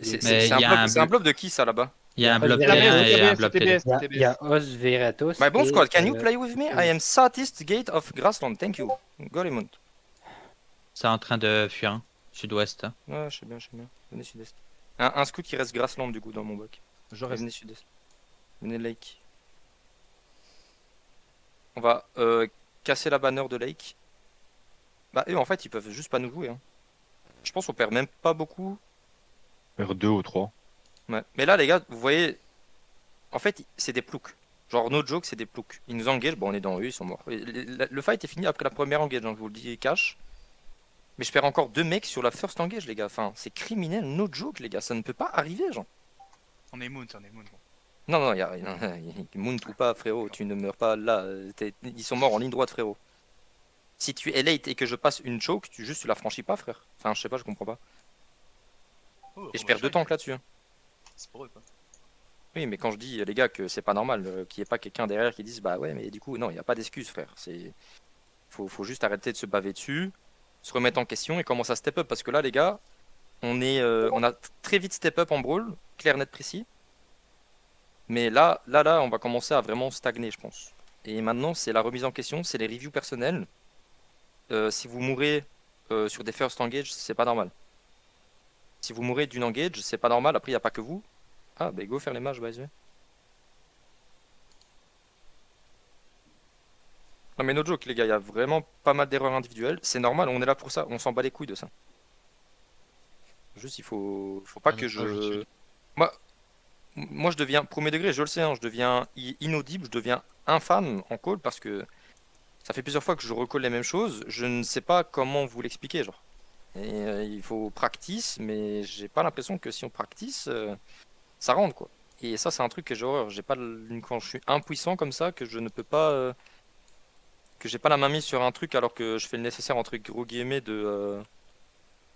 Mais il y a c'est un blob de qui ça là-bas? il y a un blob C'était T1 TBS, et un TBS, blob TBS, TD. TBS. Il y a Oz Veratos. My bon et, squad, can you play with me? I Oz. am southeast gate of Grassland, thank you. Golemont. C'est en train de fuir, hein, sud-ouest. Ouais, je sais bien, je sais bien. Venez sud-est. Un scout qui reste Grassland du coup dans mon bloc. Je Et reste. venez sud-est. Venez Lake. On va casser la banner de Lake. Bah eux en fait ils peuvent juste pas nous jouer. Hein. Je pense qu'on perd même pas beaucoup. R2 ou 3. Ouais. Mais là les gars, vous voyez, en fait c'est des ploucs. Genre no joke c'est des ploucs. Ils nous engagent, bon on est dans eux, ils sont morts. Le fight est fini après la première engage, hein, je vous le dis cash. Mais je perds encore 2 mecs sur la first engage les gars. Enfin c'est criminel, no joke les gars, ça ne peut pas arriver genre. On est Moon, on est Moon. Bon. Non, non, Moon ou pas, frérot, tu ne meurs pas là. Ils sont morts en ligne droite, frérot. Si tu es late et que je passe une choke, tu la franchis pas, frère. Enfin, je sais pas, je comprends pas. Oh, Et je perds 2 tanks là-dessus. Hein. C'est pour eux quoi. Oui, mais quand je dis, les gars, que c'est pas normal, qu'il n'y ait pas quelqu'un derrière qui dise, bah ouais, mais du coup, non, il n'y a pas d'excuse, frère. Faut juste arrêter de se baver dessus, se remettre en question et commencer à step up. Parce que là, les gars, on a très vite step up en brawl, clair, net, précis. Mais là, on va commencer à vraiment stagner, je pense. Et maintenant, c'est la remise en question, c'est les reviews personnelles. Si vous mourrez sur des first engage, c'est pas normal. Si vous mourrez d'une engage, c'est pas normal. Après, il n'y a pas que vous. Ah, bah go faire les mages, by the way. Non, mais no joke, les gars, il y a vraiment pas mal d'erreurs individuelles. C'est normal, on est là pour ça. On s'en bat les couilles de ça. Juste, il faut pas que je. Moi, je deviens, premier degré, je le sais, hein, je deviens inaudible, je deviens infâme en call parce que ça fait plusieurs fois que je recolle les mêmes choses. Je ne sais pas comment vous l'expliquer, genre. Et il faut practice, mais j'ai pas l'impression que si on practice, ça rentre quoi. Et ça, c'est un truc que j'ai horreur. J'ai pas quand je suis impuissant comme ça, que je ne peux pas, que j'ai pas la main mise sur un truc alors que je fais le nécessaire entre gros guillemets de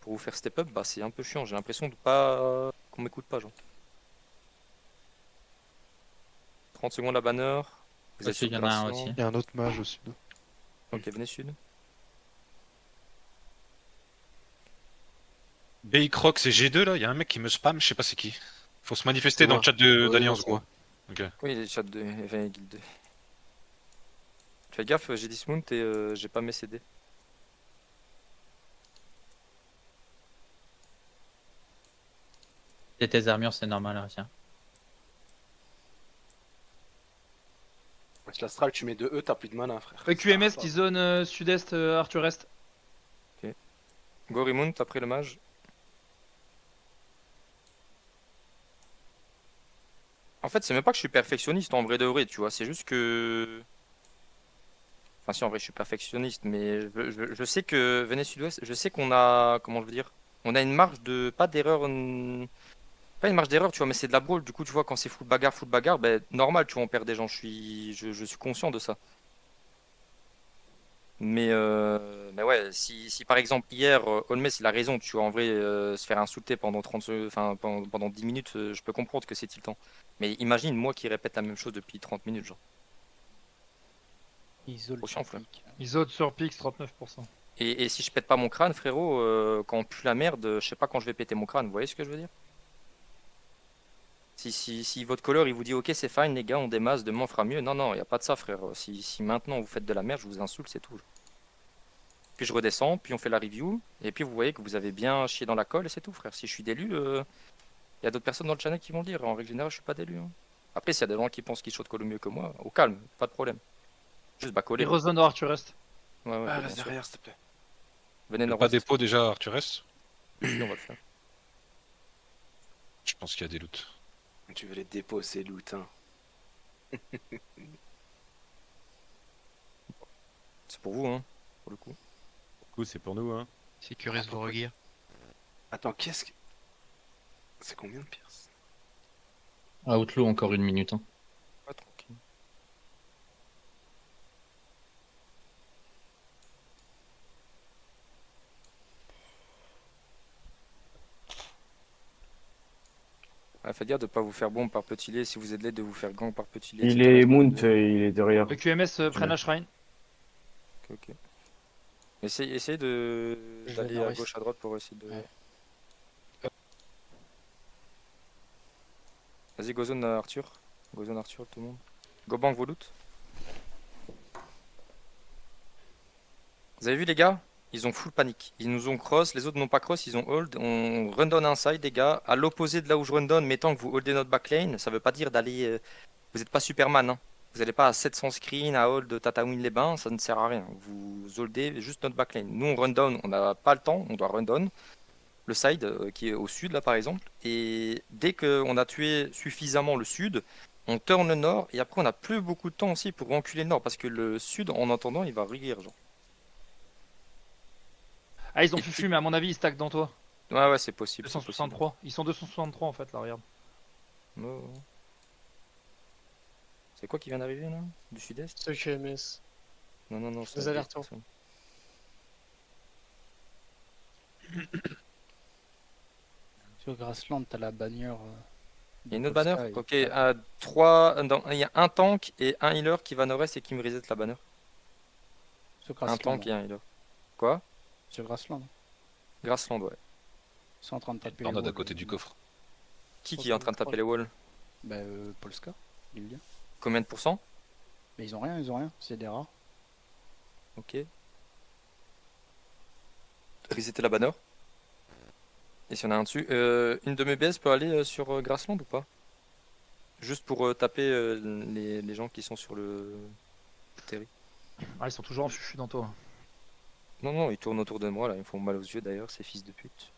pour vous faire step up, bah c'est un peu chiant. J'ai l'impression de pas qu'on m'écoute pas, genre. 30 secondes la banner. Vous êtes Au-dessus, sur il y en a un Grassland. aussi. Il y a un autre mage au sud. Ok, venez sud. Croc, c'est G2 là, il y a un mec qui me spam, je sais pas c'est qui. Faut se manifester C'est dans moi. le chat Ouais, d'Alliance, non, gros. Ok. Oui, les chats de Guild 2. Fais gaffe, j'ai dismount et j'ai pas mes CD. Et tes armures, c'est normal, hein, tiens. Avec l'astral, tu mets 2 E, t'as plus de mana, frère. QMS qui zone sud-est, Arthur Est. Go remount après le mage. En fait, c'est même pas que je suis perfectionniste en vrai de vrai, tu vois. C'est juste que. Enfin, si en vrai je suis perfectionniste, mais je sais que venez sud-ouest, je sais qu'on a. Comment je veux dire? On a une marge de. Pas d'erreur. Pas une marge d'erreur, tu vois, mais c'est de la brawl. Du coup, tu vois, quand c'est full bagarre, ben normal, tu vois, on perd des gens. Je suis conscient de ça. Mais ouais, si par exemple hier, Holmes il a raison, tu vois, en vrai, se faire insulter pendant enfin, pendant 10 minutes, je peux comprendre que c'est tiltant. Mais imagine moi qui répète la même chose depuis 30 minutes, genre. Isole Trop chiant, frère. Isode sur Pix, 39%. Et si je pète pas mon crâne, frérot, quand on pue la merde, je sais pas quand je vais péter mon crâne, vous voyez ce que je veux dire? Si votre couleur il vous dit ok c'est fine les gars on démasse, demain on fera mieux, non non y a pas de ça frère, si maintenant vous faites de la merde je vous insulte c'est tout. Puis je redescends, puis on fait la review, et puis vous voyez que vous avez bien chié dans la colle et c'est tout frère, si je suis d'élu, il y a d'autres personnes dans le channel qui vont le dire, en règle générale je suis pas d'élu. Hein. Après s'il y a des gens qui pensent qu'ils shot call mieux que moi, au calme, pas de problème. Juste bah coller. Il rezone dans Arthur Est. Ouais, ouais, Ah, bien reste sûr. derrière, s'il te plaît. Venez Pas nord-ouest, dépôt déjà, Arthur Est. on va le faire. Je pense qu'il y a des loots. Tu veux les dépôts, c'est loot, hein. C'est pour vous hein, pour le coup. Du coup, c'est pour nous, hein. Sécurise vos regears. Attends, qu'est-ce que. C'est combien de pierces? Outlaw, encore 1 minute. Hein. Pas tranquille. Faites gaffe de pas vous faire bombe par petit lait, si vous êtes lait de vous faire gang par petit lait. Il etc. est Mount, il est derrière. Le QMS prennent la shrine. Ok. Essayez Je vais d'aller à nord-ouest. gauche à droite pour essayer de. Ouais. Vas-y, go zone Arthur. Go zone Arthur, tout le monde. Go bank vos loots. Vous avez vu les gars? Ils ont full panique. Ils nous ont cross, les autres n'ont pas cross, ils ont hold. On rundown inside les gars. À l'opposé de là où je rundown, mais tant que vous holdez notre backlane, ça veut pas dire d'aller... Vous n'êtes pas Superman, hein. Vous n'allez pas à 700 screen, à hold Tatooine les bains, ça ne sert à rien. Vous holdez juste notre backlane. Nous on rundown, on n'a pas le temps, on doit rundown. Le side qui est au sud là par exemple. Et dès qu'on a tué suffisamment le sud, on turn le nord. Et après on n'a plus beaucoup de temps aussi pour enculer le nord. Parce que le sud en attendant il va riguer genre. Ah, ils ont fufu, mais à mon avis, ils stackent dans toi. Ouais c'est possible. 263. Ils sont 263 en fait, là, regarde. Oh. C'est quoi qui vient d'arriver là? Du sud-est? Ceux qui MS. Non, Des allers-retours. Sur Grassland, t'as la bannière. Il y a une autre banner? Ok, il y a un tank et un healer qui va nord-est et qui me reset la banner. Sur Un Grassland. tank et un healer. Quoi? Sur Grassland. Grassland, ouais. Ils sont en train de taper. Tornade les à côté du coffre. Qui est en train de taper les walls? Bah, Polska, Lilien. Combien de pourcents? Mais ils ont rien, c'est des rares. Ok. Resetter la banner. Et s'il y en a un dessus. Une de mes BS peut aller sur Grassland ou pas? Juste pour taper les gens qui sont sur le terri. Ah, ils sont toujours en fufu dans toi. Non, ils tournent autour de moi là, ils me font mal aux yeux d'ailleurs, ces fils de pute.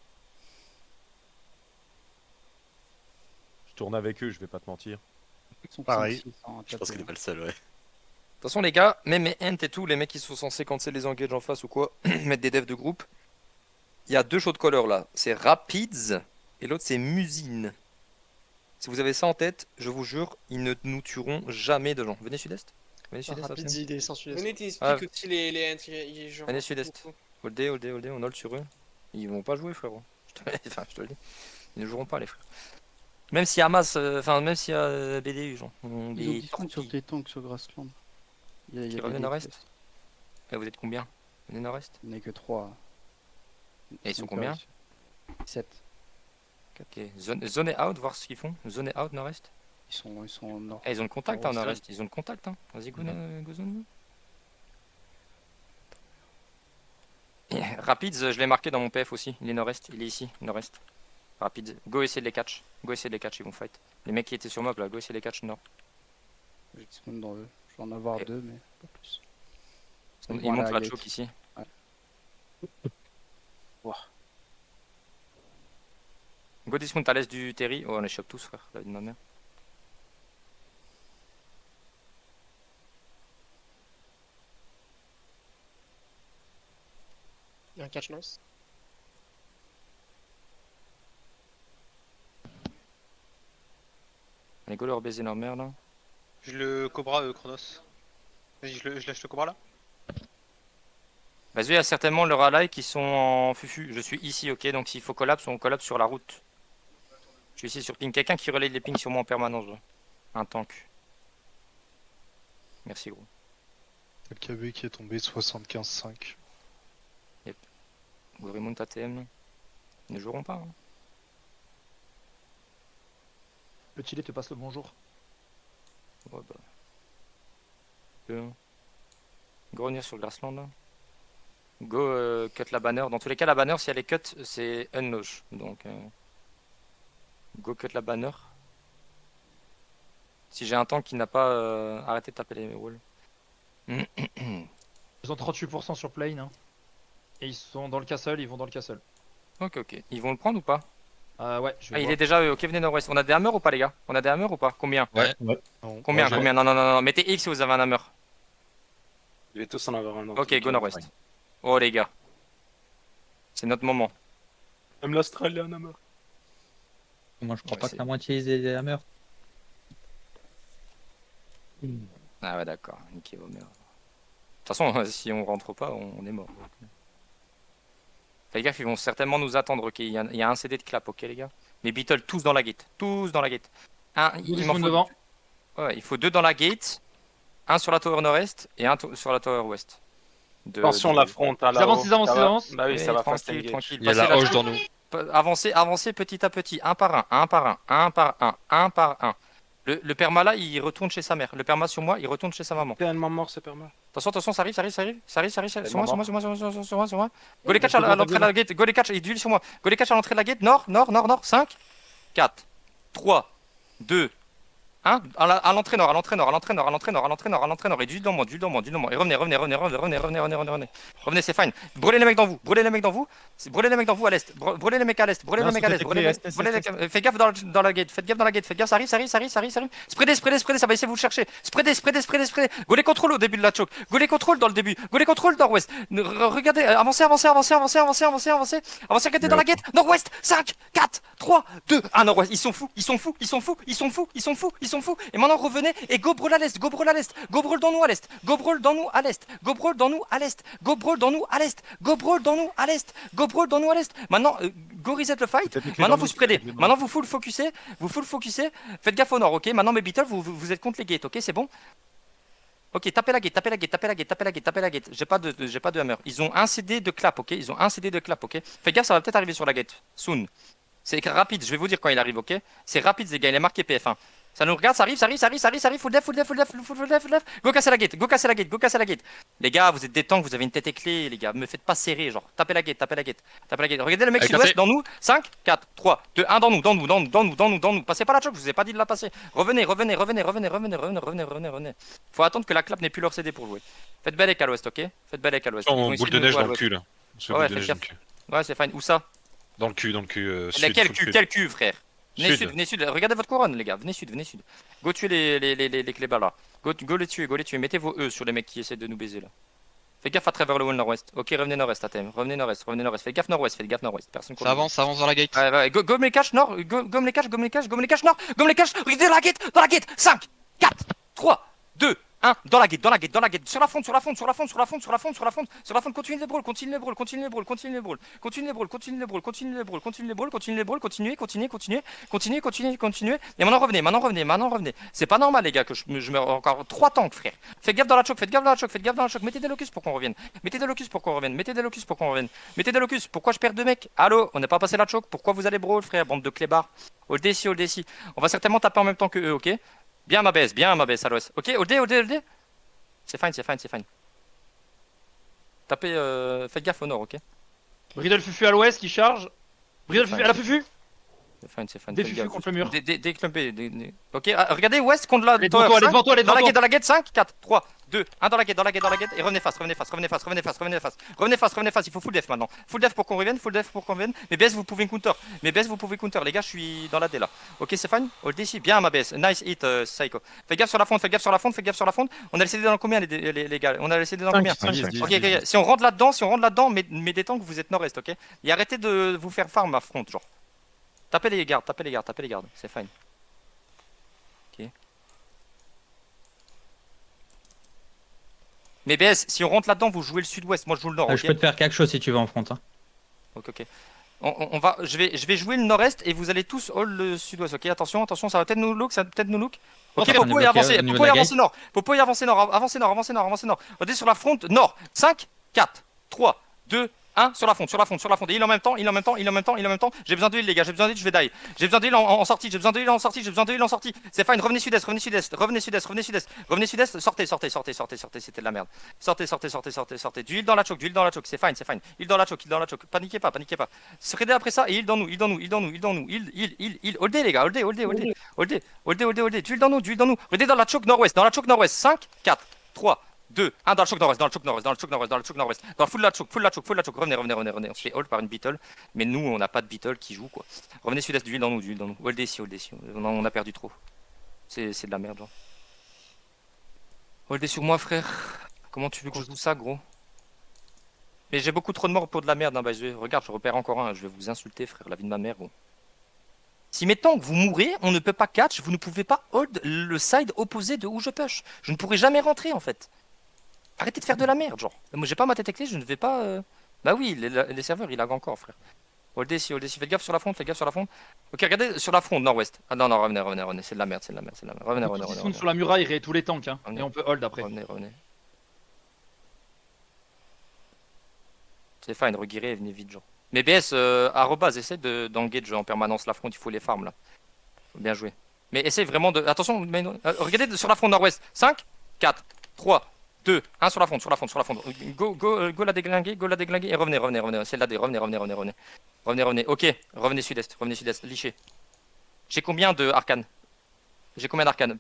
Je tourne avec eux, je vais pas te mentir. Ils sont Pareil. 5-6 à Je pense taper. qu'il est pas le seul, ouais. De toute façon les gars, même mes ent et tout, les mecs qui sont censés canceler les engages en face ou quoi, mettre des devs de groupe, il y a deux shots de color là, c'est Rapids et l'autre c'est Musine. Si vous avez ça en tête, je vous jure, ils ne nous tueront jamais de gens. Venez sud-est. Venez sud-est. Rapide, Absem. il est sans sud-est. Venez, t'expliques Ah. aussi les gens. Venez sud-est. Holdé, on hold sur eux. Ils vont pas jouer frérot. Je te le dis. Ils ne joueront pas les frères. Même si Hamas, même s'il y a BDU genre. Ils ont Des discount sur torpilles. tes tanks sur Grassland. Il y a Qui des reviennent DPS. nord-est. Et vous êtes combien? Venez nord-est. Il n'y en a que 3. Et ils sont combien? 7. Ok. Zone et out, voir ce qu'ils font. Zone et out nord-est. Ils sont au nord. Ils ont le contact Oh, hein, zone. nord-est. Ils ont le contact hein. Vas-y go, go zone. Rapids, je l'ai marqué dans mon PF aussi. Il est nord-est. Il est ici, nord-est. Rapids. Go essayer de les catch. Go essayer de les catch, ils vont fight. Les mecs qui étaient sur mob là, go essayer de les catch nord. Je discount dans eux. Je vais en avoir Et- 2, mais pas plus. Ils vont à montent la la gate. choke ici. Go dismount à l'est du Terry. Oh on les chope tous frère, la vie de ma mère. Il y a un catch nice. Allez go leur baiser leur mère là. Je le Cobra Chronos. Vas-y, je lâche le Cobra là. Vas-y, il y a certainement leurs alliés qui sont en fufu. Je suis ici, ok, donc s'il faut collapse, on collapse sur la route. Je suis ici sur ping. Quelqu'un qui relaye les pings sur moi en permanence. Là. Un tank. Merci gros. Le KB qui est tombé 75-5. Go remonte ATM. Ils ne joueront pas. Hein. Petit lait te passe le bonjour. Ouais, bah. Go revenir sur le Grassland là. Go cut la banner. Dans tous les cas, la banner, si elle est cut, c'est unloge. Donc, go cut la banner. Si j'ai un tank qui n'a pas arrêté de taper les walls. Ils ont 38% sur plane. Hein. Et ils sont dans le castle, ils vont dans le castle. Ok. Ils vont le prendre ou pas? Ouais, je vais Ah, il voir. est déjà ok, venez nord-ouest. On a des hammers ou pas, les gars? On a des hammers ou pas? Combien? Ouais. Non. Combien? j'ai- Combien? Non. Mettez X si vous avez un hammer. Je vais tous en avoir un. dans Ok, tous les go cas. nord-ouest. Oh, les gars. C'est notre moment. Même l'Astral, il y a un hammer. Moi, je crois Ouais, pas c'est- que la moitié ils aient des hammers. Ah ouais, d'accord. Niquez vos mères. De toute façon, si on rentre pas, on est mort. Faites gaffe, ils vont certainement nous attendre. Ok, il y a un CD de clap, ok, les gars. Les Beatles, tous dans la gate. Tous dans la gate. Il m'en faut... devant. Ouais, il faut 2 dans la gate. Un sur la tower nord-est et un sur la tower ouest. Attention, la fronte, hein, Ils avancent, là-haut. ils avancent, Ça ils va. avancent. Bah oui, ça va fast tranquille, engage. tranquille. Il y a Passez la hoche choke. dans nous. Avancez, avancez petit à petit, un par un, un par un, un par un, un par un. Le perma là, il retourne chez sa mère. Le perma sur moi, il retourne chez sa maman. Tellement mort, c'est perma. Attention, attention, ça arrive, ça arrive, ça arrive, ça arrive, ça arrive, sur moi, sur moi, sur moi, sur moi, sur moi, sur moi. Go les catch à l'entrée de la gate, go les catch, il d'huile sur moi. Go les catch à l'entrée de la gate, nord, nord, nord, nord, 5, 4, 3, 2, 1, à l'entrée nord, à l'entrée nord, à l'entrée nord, à l'entrée nord, à l'entrée nord, à l'entrée nord, et d'huile dans moi, d'huile dans moi, d'huile dans moi. Et revenez, revenez, revenez, revenez, revenez, revenez, revenez, revenez. Revenez, c'est fine. Brûlez les mecs dans vous, brûlez les mecs dans vous. Brûlez les mecs dans vous à l'est, brûlez les mecs à l'est, brûlez les mecs à l'est, brûlez les... Faites gaffe dans la gate, faites gaffe dans la gate, faites gaffe, ça arrive, ça arrive, ça arrive, ça arrive, ça arrive. Spreadez, spreadez, spreadez, ça va essayer de vous le chercher. Spreadez, spreadez, spreadez, spreadez. Go les contrôle au début de la choke, go les contrôle dans le début, go les contrôle nord-ouest. Regardez, avancez, avancez, avancez, avancez, avancez, avancez, avancez. Avancez, regardez dans la gate, nord-ouest, 5, 4, 3, 2, 1, nord-ouest. Ils sont fous, ils sont fous, ils sont fous, ils sont fous, ils sont fous, ils sont fous. Et maintenant revenez et go brûle à l'est, go brûle à l'est, go brûle dans nous à l'est, go brûle dans nous à l'est, go brûle dans nous à l'est, go brûle dans nous à l'est, go brûle dans nous à l'est, go brûle dans nous à l'est. Maintenant, go reset le fight. Maintenant vous spreadez, maintenant vous full focussez, vous full focussez. Faites gaffe au nord, ok. Maintenant mes beatles, vous êtes contre les gates, ok, c'est bon. Ok, tapez la gate, tapez la gate, tapez la gate, tapez la gate, tapez la gate. J'ai pas de hammer. Ils ont un CD de clap, ok. Ils ont un CD de clap, ok. Faites gaffe, ça va peut-être arriver sur la gate. Soon. C'est rapide, je vais vous dire quand il arrive, ok. C'est rapide les gars, il est marqué PF1. Ça nous regarde, ça arrive, ça arrive, ça arrive, ça arrive, ça arrive, full def, full def, full def, full def, full def. Go casser la gate, go casser la gate, go casser la gate. Les gars, vous êtes des tanks, vous avez une tête éclée, les gars. Me faites pas serrer, genre. Tapez la gate, tapez la gate, tapez la gate. Regardez le mec sud-ouest dans nous. 5, 4, 3, 2, 1 dans nous, dans nous, dans nous, dans nous, dans nous, dans nous. Passez pas la choke, je vous ai pas dit de la passer. Revenez, revenez, revenez, revenez, revenez, revenez, revenez, revenez, revenez. Faut attendre que la clap n'ait plus leur CD pour jouer. Faites Belek à l'ouest, ok. Faites Belek à l'ouest. On boule de neige dans le cul là. Ouais, faites gaffe. Ouais, c'est fine. Où ça? Dans le cul, Quel cul, frère? Venez sud, venez sud. Regardez votre couronne, les gars. Venez sud, venez sud. Go tuer les clébas là. Go les tuer, go les tuer. Mettez vos E sur les mecs qui essaient de nous baiser là. Faites gaffe à travers le wall nord-ouest. Ok, revenez nord-est, Atem. Revenez nord-est, revenez nord-est. Faites gaffe nord-ouest, faites gaffe nord-ouest. Personne Ça avance dans la gate. Ouais, go me les cache nord. Go me les cache, go me les cache, go me les cache nord. Go me les cache. Regardez dans la gate. 5, 4, 3, 2, 1, dans la gate, dans la gate, dans la gate, sur la fonte, sur la fonte, sur la fonte, sur la fonte, sur la fonte, sur la fonte, sur la fonte, continue les brawls, continue les brawls, continue les brawls, continue les brawls, continue les brawls, continue les brawls, continue les brawls, continue les brawls, continue les brawls, continuez, continuez, continuez, continuez, continuez, continuez. Et maintenant revenez, maintenant revenez, maintenant revenez. C'est pas normal les gars que je me encore 3 tanks frère. Faites gaffe dans la choke, faites gaffe dans la choke, faites gaffe dans la choke. Mettez des locus pour qu'on revienne. Mettez des locus pour qu'on revienne. Mettez des locus pour qu'on revienne. Mettez des locus. Pourquoi je perds 2 mecs? Allô, on n'est pas passé la choke. Pourquoi vous allez brawl frère, bande de clébards? Hold ici, hold ici. On va certainement taper en même temps que eux, ok? Bien ma baisse à l'ouest. Ok, hold. C'est fine, c'est fine, c'est fine. Tapez, faites gaffe au nord, ok? Bridle Fufu à l'ouest qui charge. Bridle Fufu à la Fufu. C'est fine, c'est fine. Des Fufu contre le mur. Déclumpez. Ok, regardez ouest contre la. Les devant toi, les devant toi, les devant toi. Dans la gate, 5, 4, 3, 2, 1 dans la gate, et revenez face, revenez face. Il faut full def maintenant. Full def pour qu'on revienne, Mais BS, vous pouvez counter. Les gars, je suis dans la D là. Ok, c'est fine. Hold ici, bien ma BS. Nice hit, Psycho. Faites gaffe sur la fonte. On a laissé dans combien les gars? On a laissé dans combien? Ok, si on rentre là-dedans, mais des temps que vous êtes nord-est, ok? Et arrêtez de vous faire farm à front, genre. Tapez les gardes, c'est fine. Ok. Mais BS, si on rentre là-dedans, vous jouez le sud-ouest, moi je joue le nord. Je peux te faire quelque chose si tu veux en front. Hein. Ok. Je vais jouer le nord-est et vous allez tous hold le sud-ouest, ok? Attention, ça va peut-être nous look, Ok, Popo est avancé, nord. Popo est avancé nord. Regardez sur la front, nord. 5, 4, 3, 2, 1, sur la fonte. Et il en même temps. J'ai besoin d'huile, les gars, je vais die. J'ai besoin d'huile en sortie. C'est fine, revenez sud-est. Sortez, c'était de la merde. Sortez. D'huile dans la choke, c'est fine. Huile dans la choke. Paniquez pas. Spreadez après ça et huile dans nous. Holdez, les gars, holdez. D'huile dans nous. Regardez dans la choke nord-ouest. 5, 4, 3, 2, 1 dans le choc nord-ouest, dans le full la choke, revenez, on se fait hold par une beetle, mais nous on n'a pas de beetle qui joue quoi. Revenez sud-est, d'huile dans nous, hold ici, on a perdu trop, c'est de la merde genre. Hold sur moi frère, comment tu veux que je joue ça gros? Mais j'ai beaucoup trop de morts pour de la merde, hein, bah, regarde je repère encore un, je vais vous insulter frère, la vie de ma mère gros. Si mettons que vous mourrez, on ne peut pas catch, vous ne pouvez pas hold le side opposé de où je push, je ne pourrai jamais rentrer en fait. Arrêtez de faire de la merde, genre. Moi, j'ai pas ma tête clé, je ne vais pas. Bah oui, les serveurs, ils lag encore, frère. Hold ici. Faites gaffe sur la fonte. Ok, regardez sur la fronte, nord-ouest. Ah non, revenez. C'est de la merde. Revenez. Sur la muraille, et tous les tanks, hein. Et on peut hold après. Revenez. C'est fine, reguirez et venez vite, genre. Mais BS, arrobase, essaie d'engage en permanence la front, il faut les farms là. Bien joué. Mais essaie vraiment de. Attention, regardez sur la front nord-ouest. 5, 4, 3, 2, 1 sur la front, sur la front, sur la front. Go la déglinguer, et revenez. C'est là, revenez. Ok, revenez sud-est, lichez. J'ai combien de arcanes?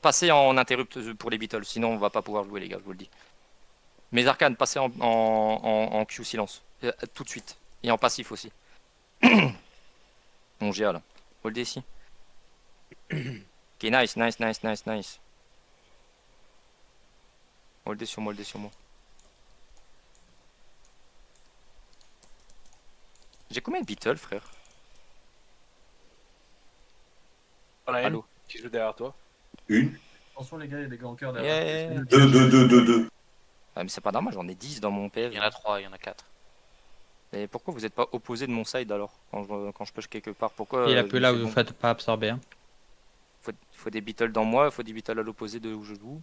Passez en interrupt pour les Beatles, sinon on va pas pouvoir jouer les gars, je vous le dis. Mes arcanes, passez en Q silence. Tout de suite. Et en passif aussi. Mon GA là. Hold ici. Ok, nice. Hold sur moi. J'ai combien de Beatles, frère? Voilà, Allô? qui joue derrière toi. Attention les gars, il y a des gars en cœur Yeah. derrière. 2. Ah mais c'est pas normal, j'en ai 10 dans mon PF. Il y en a 3, il y en a 4. Mais pourquoi vous êtes pas opposé de mon side alors quand je push quelque part? Pourquoi Il a plus là où c'est vous bon. faites pas absorber. Hein. Faut des Beatles dans moi, il faut des Beatles à l'opposé de où je joue.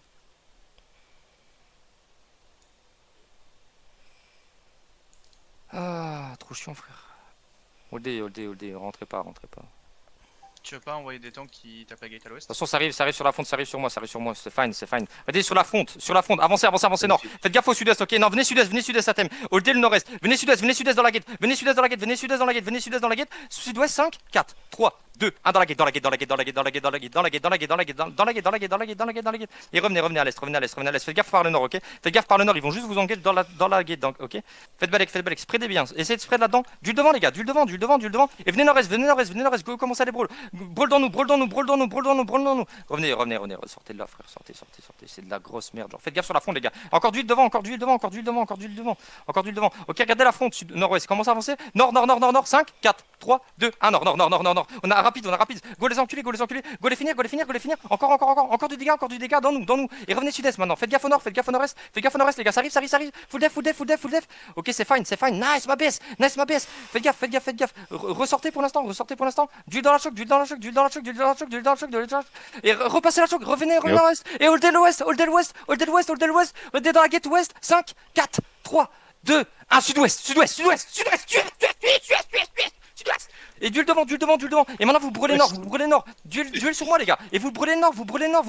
Ah, trop chiant frère. Holdé, rentrez pas. Tu veux pas envoyer des tanks qui tapent la gate à l'ouest? De toute façon, ça arrive sur la front, ça arrive sur moi, c'est fine. Regardez sur la front, avancez nord. Faites gaffe au sud-est, ok? Non, venez sud-est à thème. Holdez le nord-est, venez sud-est dans la gate, sud-ouest 5, 4, 3, 2, 1 dans la gate. Et revenez à l'est. Faites gaffe par le nord, ok? Ils vont juste vous engager dans la gate, donc, ok? Faites balek, spreadez bien, essayez de spread là-dedans. Du devant, les gars, du devant. Et venez nord-est, go, commencez à les brawl. Brawl dans nous. Revenez, sortez de là, frère, sortez. C'est de la grosse merde, genre. Faites gaffe sur la front, les gars. Encore d'huile devant. Ok, regardez la front, nord-ouest, commencez à avancer. Nord, 5, 4, 3, 2, 1, nord. On a rapide. Go les enculés. Go les finir. Encore du dégât dans nous. Et revenez sud-est maintenant. Faites gaffe au nord, faites gaffe au nord-est, les gars. Ça arrive. Full def. Ok, c'est fine. Nice, ma BS. Faites gaffe. Ressortez pour l'instant. D'huile dans la choc. Et repassez la choc. Revenez à l'ouest. Et holdez l'ouest. Holdez dans la gate ouest. 5, 4, 3, 2, 1. Sud-ouest. Et d'huile devant. Et maintenant vous brûlez nord. D'huile sur moi, les gars. Et vous brûlez le nord. Brûlez le nord.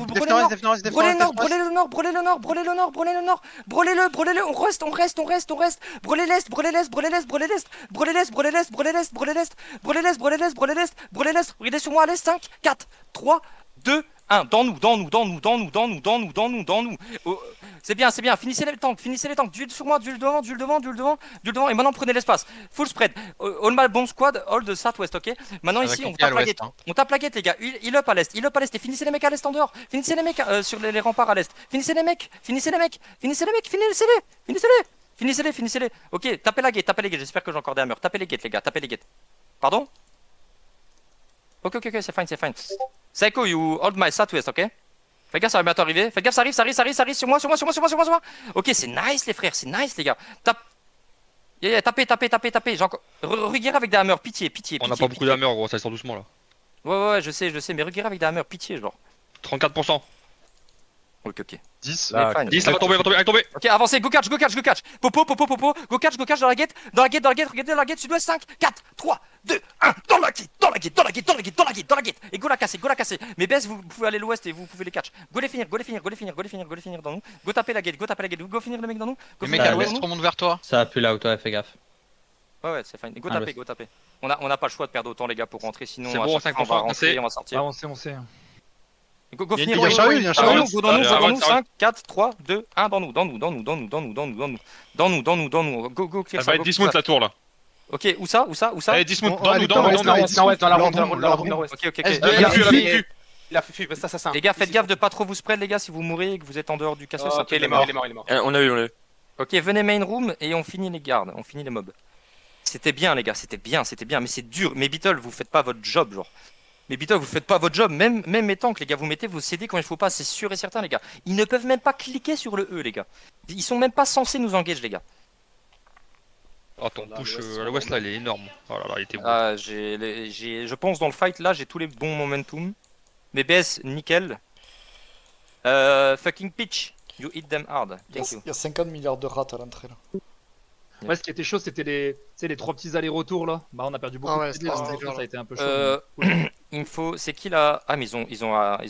Brûlez-le. On reste. Brûlez l'est. Regardez sur moi à l'est. 5, 4, 3, 2, 1. Dans nous. C'est bien. Finissez les tanks. D'huile sur moi. D'huile devant. Et maintenant prenez l'espace. Full spread. All my bomb squad. All the southwest, ok? Maintenant ici on tape la gate. On tape la gate, les gars. Il up à l'est. Et finissez les mecs à l'est en dehors. Finissez les mecs sur les remparts à l'est. Finissez les mecs. Finissez-les. Ok, tapez la gate. J'espère que j'ai encore des hammers. Tapez les gates, les gars. Pardon? Ok, c'est fine. Psycho, you hold my southwest, ok? Faites gaffe, ça va bientôt arriver. Faites gaffe, ça arrive sur moi. Ok, c'est nice, les frères, c'est nice, les gars. Tapez. J'ai encore. Reguerrez avec des hammers, pitié. On n'a pas beaucoup d'hammers, gros, ça sort doucement là. Ouais, je sais, mais reguerrez avec des hammers, pitié, genre. 34%. Ok. 10. Mais fine. 10, elle va tomber. Ok, avancez, go catch. Popo. Go catch dans la gate. Regardez dans la gate, sud-ouest, 5, 4, 3, 2, 1. Dans la gate. Et go la casser. Mais baisse, vous pouvez aller à l'ouest et vous pouvez les catch. Go les finir dans nous. Go taper la gate. Go finir les mecs dans nous. Les mecs à l'ouest remontent vers toi. Ça a plus là où toi, fais gaffe. Ouais, c'est fine. Go Ah, taper. On n'a pas le choix de perdre autant, les gars, pour rentrer. Sinon, C'est à bon, chaque fois, on va 5%, rentrer, on va sortir. On sait. Go Il y a finir. un chariot, il y a un chariot. Go dans nous, 5, 4, 3, 2, 1, dans nous. Go, clear Ça va être dismount la tour là. Ok, où ça? Allez, dismount, allez, dans nous. Nord-ouest, dans la ronde nord-ouest. Ok. Il a fait ça, ça. Les gars, faites gaffe de pas trop vous spread, les gars, si vous mourrez et que vous êtes en dehors du castle. Ok, il est mort. On a eu. Ok, venez main room et on finit les gardes, on finit les mobs. C'était bien, les gars, c'était bien, mais c'est dur. Mais Beetle, vous faites pas votre job, genre. Même mes tanks, les gars, vous mettez vos CD quand il faut pas, c'est sûr et certain, les gars. Ils ne peuvent même pas cliquer sur le E, les gars. Ils sont même pas censés nous engager, les gars. Oh, ton push à l'ouest là, il est énorme. Oh là là, il était beau. Ah, je pense dans le fight là, j'ai tous les bons momentum. Mais BS, nickel. Fucking pitch, you hit them hard. Thank you. Il y a 50 milliards de rats à l'entrée là. Ouais, ce qui était chaud, c'était les, tu sais, les 3 petits allers-retours là. Bah, on a perdu beaucoup Ah ouais, de CD, c'était donc dur, ça a été un peu chaud. Euh, mais cool. Info, c'est qui là? Ah, mais ils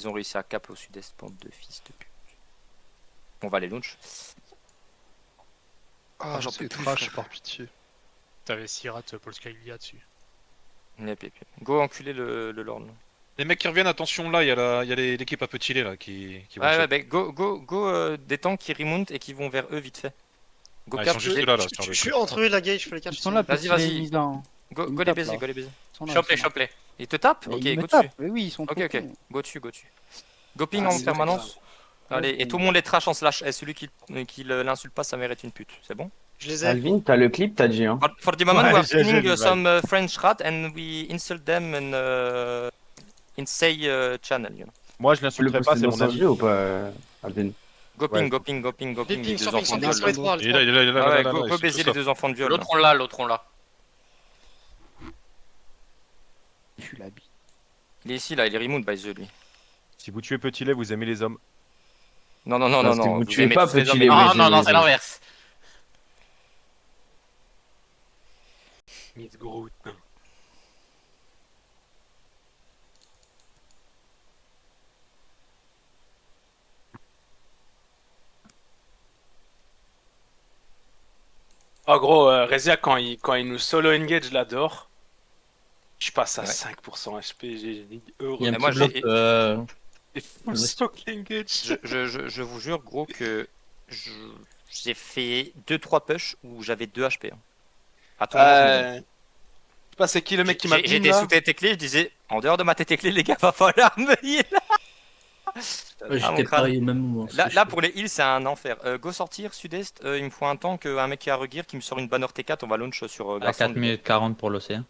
ont réussi à cap au sud-est, bande de fils de pute. On va les launch. Ah, j'en peux C'est plus. trash, frère. par pitié. T'avais Sirat Polska dessus. Yep, yep, yep. Go enculer le Lord. Les mecs qui reviennent, attention là, il y a l'équipe à petit lait là qui vont Ouais, shot. ouais, bah, go des tanks qui remontent et qui vont vers eux vite fait. Go Ah, ils cap, sont juste les- là, sur Je le suis coup. entre eux et la gauge, je peux les catch. Ils sont là, Vas-y, petit vas-y. les Nizan. Go Ils me les tapent, baiser, là. go les baiser. Ils sont là, Chope-les, ils sont là. chope-les. Ils te tapent? Mais Ok, ils go me dessus. tapent, mais oui, ils sont Ok, trop ok. cons. Go dessus, go dessus. Go ping Ah, en c'est permanence. Allez, Ouais, et tout le monde les trash en slash. Et celui qui l'insulte pas, ça mérite une pute. C'est bon? Je les ai. Alvin, t'as le clip, t'as dit, hein. For the moment, Ouais, we are j'ai spinning le some French rat and we insult them in say channel. You know. Moi, je Tu le l'insulterai pas, postes c'est dans mon son ami. jeu ou pas, Alvin? Go ping, Ouais. go ping, go ping, go ping. Les Ping, deux surfing, enfants de surfing, viol. sur là. les 3. Et là, il est là, il est là, Ah ouais, là, go ils sont baiser tous les là. deux enfants de viol. là. L'autre on l'a, l'autre on l'a. Je suis la bite. Il est ici, là, il est remote by the lui. Si vous tuez petit lait, vous aimez les hommes. Non, non, non, non, Parce que non. vous vous tuez aimez pas tous les Petit hommes, Lait, mais- vous Ah aimez non, non, les c'est hommes. l'inverse. Miss Groot. Oh gros, Rezia quand il nous solo engage, je l'adore. Je passe à Ouais. 5% HP, j'ai heureux. Il y a un Mais moi, petit j'ai- bloc. Et full stock engage. Je vous jure, gros, que j'ai fait 2-3 push où j'avais 2 HP. hein. À tout moment, je me dis. Je sais pas c'est qui le mec qui m'a J'étais ping là. sous tête clé, je disais, en dehors de ma tête clé, les gars, va falloir me heal. Ah, mon crâne. au même moment. Là, pour les heals, c'est un enfer. Go sortir, sud-est, il me faut un tank, un mec qui a regear, qui me sort une banner T4, on va launch sur À Grassland. 4 minutes 40 pour l'océan.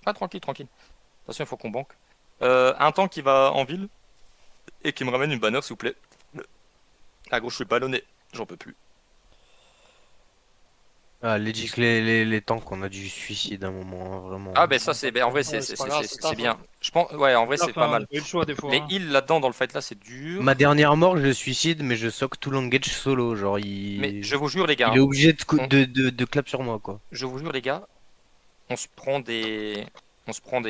Ah, tranquille, tranquille. Attention, il faut qu'on banque. Un tank qui va en ville et qui me ramène une banner, s'il vous plaît. Ah, gros, je suis ballonné, j'en peux plus. Ah, les tanks, on a du suicide à un moment, hein, vraiment. Ah, ben ça, c'est. En vrai, Ouais, c'est pas grave, c'est c'est taf, bien. hein. Je pense. Ouais, en vrai, c'est pas mal. On a eu le choix des fois. Les hein. heals là-dedans, dans le fight là, c'est dur. Ma dernière mort, je le suicide, mais je sock tout l'engage solo. Genre, Mais je vous jure, les gars, il est obligé de, On- de clap sur moi, quoi. je vous jure, les gars, on se prend des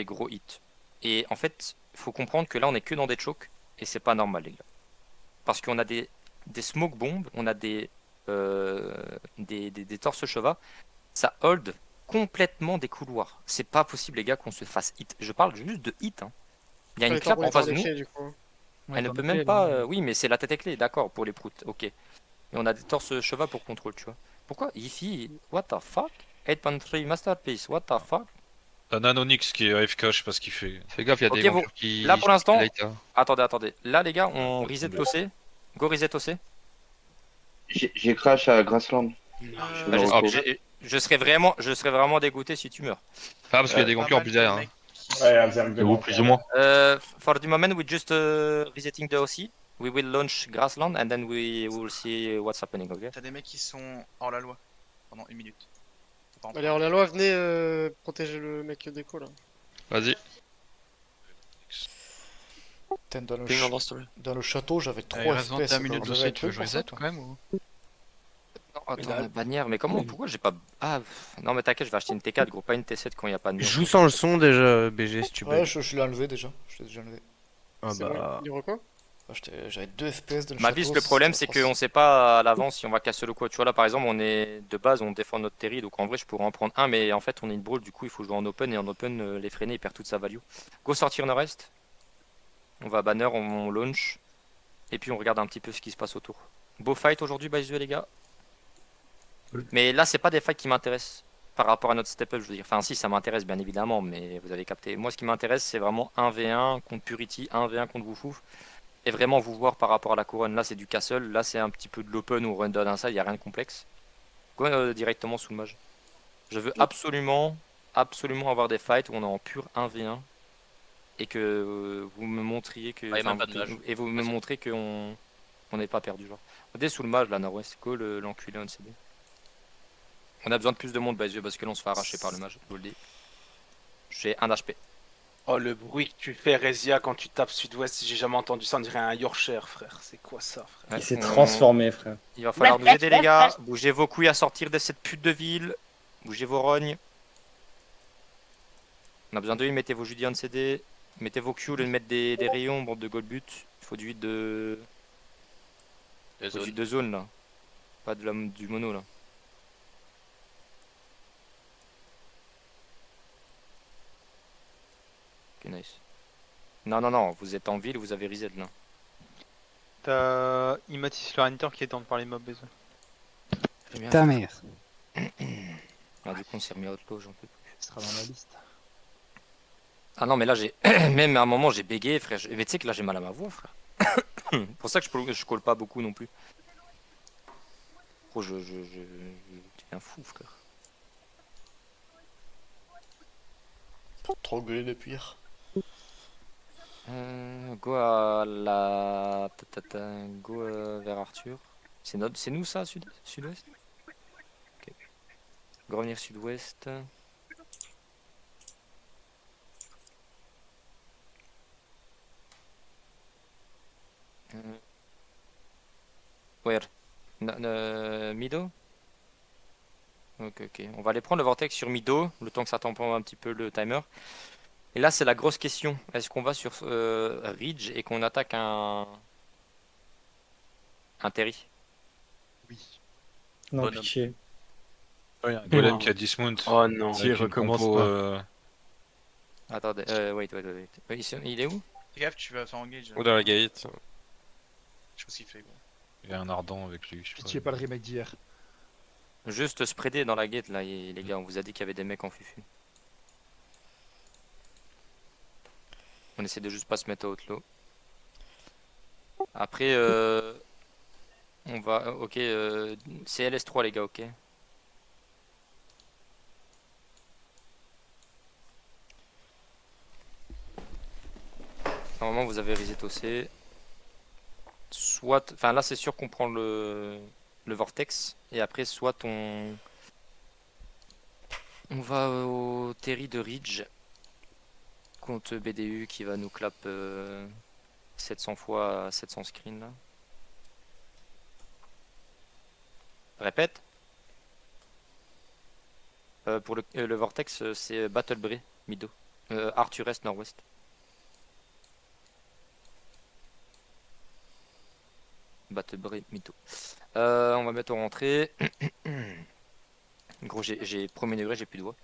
gros hits. Et en fait, il faut comprendre que là, on est que dans des chokes et c'est pas normal, les gars. Parce qu'on a des smoke bombs, on a des torses chevaux. Ça hold complètement des couloirs. C'est pas possible, les gars, qu'on se fasse hit. Je parle juste de hit. Hein. Il y a une Les clap tampons en face de étant nous. déclés, du coup. Ouais, Elle ne t'en peut as même clé, pas. là. Oui, mais c'est la tête est clé, d'accord, pour les proutes. Ok. Et on a des torses chevaux pour contrôle, tu vois. Pourquoi Ici, what the fuck 8.3 masterpiece, what the fuck T'as Nanonix qui est AFK, je sais pas ce qu'il fait. Fais gaffe, il y a Ok, des vous- gankers qui. là, pour l'instant- qui light, hein. Attendez. Là, les gars, on reset OC. Go reset OC. J'ai crash à Grassland. Bah, Non, je, ok. je serais vraiment dégoûté si tu meurs. Ah, parce qu'il y a des gankers en plus derrière. Hein. Et vous, plus ou moins. For the moment, we just resetting the OC. We will launch Grassland and then we will see what's happening, ok? T'as des mecs qui sont hors la loi pendant 1 minute. Faut pas en Allez, alors la loi, venez protéger le mec déco là. Vas-y. Putain, dans, Ping dans story. dans le château, j'avais 3 Il reste 21 FPS. minutes quoi. de Vous avez set, un tu veux truc que je pour ça, reset toi quand même ou... Non, attends, la bannière, mais comment, pourquoi j'ai pas. Ah, non, mais t'inquiète, je vais acheter une T4, gros, pas une T7 quand il n'y a pas de mur. Joue sans le son déjà, BG, si tu Ouais, peux. je l'ai enlevé déjà. Je l'ai déjà enlevé. Ah C'est bah. bon, il quoi Ah, j'avais 2 FPS dans le Ma château. vis, le problème, c'est atroce. qu'on sait pas à l'avance si on va casser le quoi. Tu vois, là, par exemple, on est de base, on défend notre terry, donc en vrai, je pourrais en prendre un, mais en fait, on est une brawl, du coup, il faut jouer en open, et en open, les freiner, il perd toute sa value. Go sortir nord-est. On va banner, on launch, et puis on regarde un petit peu ce qui se passe autour. Beau fight aujourd'hui, by the way, les gars. Mais là, c'est pas des fights qui m'intéressent par rapport à notre step-up, je veux dire. Enfin, si, ça m'intéresse, bien évidemment, mais vous avez capté. Moi, ce qui m'intéresse, c'est vraiment 1v1 contre Purity, 1v1 contre Wufouf. Et vraiment vous voir par rapport à la couronne. Là, c'est du castle. Là, c'est un petit peu de l'open ou run down inside. Il n'y a rien de complexe. Go directement sous le mage. Je veux absolument avoir des fights où on est en pur 1v1. Et que vous me montriez que. Ah, y a enfin, même pas de mage. et vous me montrez qu'on n'est pas perdu. Genre. Regardez sous le mage, là, nord-ouest. Go l'enculé on CD. On a besoin de plus de monde, by the way, parce que là, on se fait arracher par le mage. Je vous le dis. J'ai 1 HP. Oh, le bruit que tu fais, Rezia, quand tu tapes sud-ouest, j'ai jamais entendu ça, on dirait un Yorkshire, frère. C'est quoi ça, frère? Ouais, s'est transformé, frère. Il va falloir nous aider, les gars. Bougez vos couilles à sortir de cette pute de ville. Bougez vos rognes. On a besoin de huile, mettez vos Judian CD. Mettez vos Q, au lieu de mettre des rayons, bande de gold but. Il faut du huile de... faut du huile de zone, là. Pas du mono, là. Ok, nice. Non, non, non, vous êtes en ville, vous avez reset, là. T'as Imatis le Hunter qui est dans par les mobs. Ta mère. Ah, du coup, on s'est remis à outlaw, j'en peux plus. Ce sera dans la liste. Ah non, mais là, j'ai. Même à un moment, j'ai bégayé, frère. Mais tu sais que là, j'ai mal à ma voix, frère. C'est pour ça que je colle pas beaucoup non plus. Oh, je deviens fou, frère. Trop gueulé depuis hier. Go à la. Go vers Arthur. C'est nous ça, sud-ouest? Ok. Go revenir sud-ouest. Where? Mido? Ok, ok. On va aller prendre le vortex sur Mido, le temps que ça tamponne un petit peu le timer. Et là, c'est la grosse question. Est-ce qu'on va sur Ridge et qu'on attaque un Terry? Oui. Non, Bonhomme. pitié. Ouais, un golem qui a dismount. Oh non. Avec une recommence compo, pas. Attendez, wait. Il est où? Fais gaffe, tu vas faire engage. Ou dans la gate. Je sais pas ce qu'il fait, gros. Il y a un ardent avec lui. Je sais pas. Pitié, pas le remake d'hier. Juste spreader dans la gate là, les gars. On vous a dit qu'il y avait des mecs en fufu. On essaie de juste pas se mettre à outlaw. Après, on va. Ok, c'est LS3 les gars, ok. Normalement, vous avez reset OC. Soit. Enfin, là, c'est sûr qu'on prend le vortex. Et après, soit on va au Terry de Ridge. Contre BDU qui va nous clap 700 fois à 700 screens là. Répète. Pour le vortex, c'est Battle Bray, Mido. Arthur Est, Nord-Ouest. Battle Bray, Mido. On va mettre en rentrée. Gros, j'ai premier degré, j'ai plus de voix.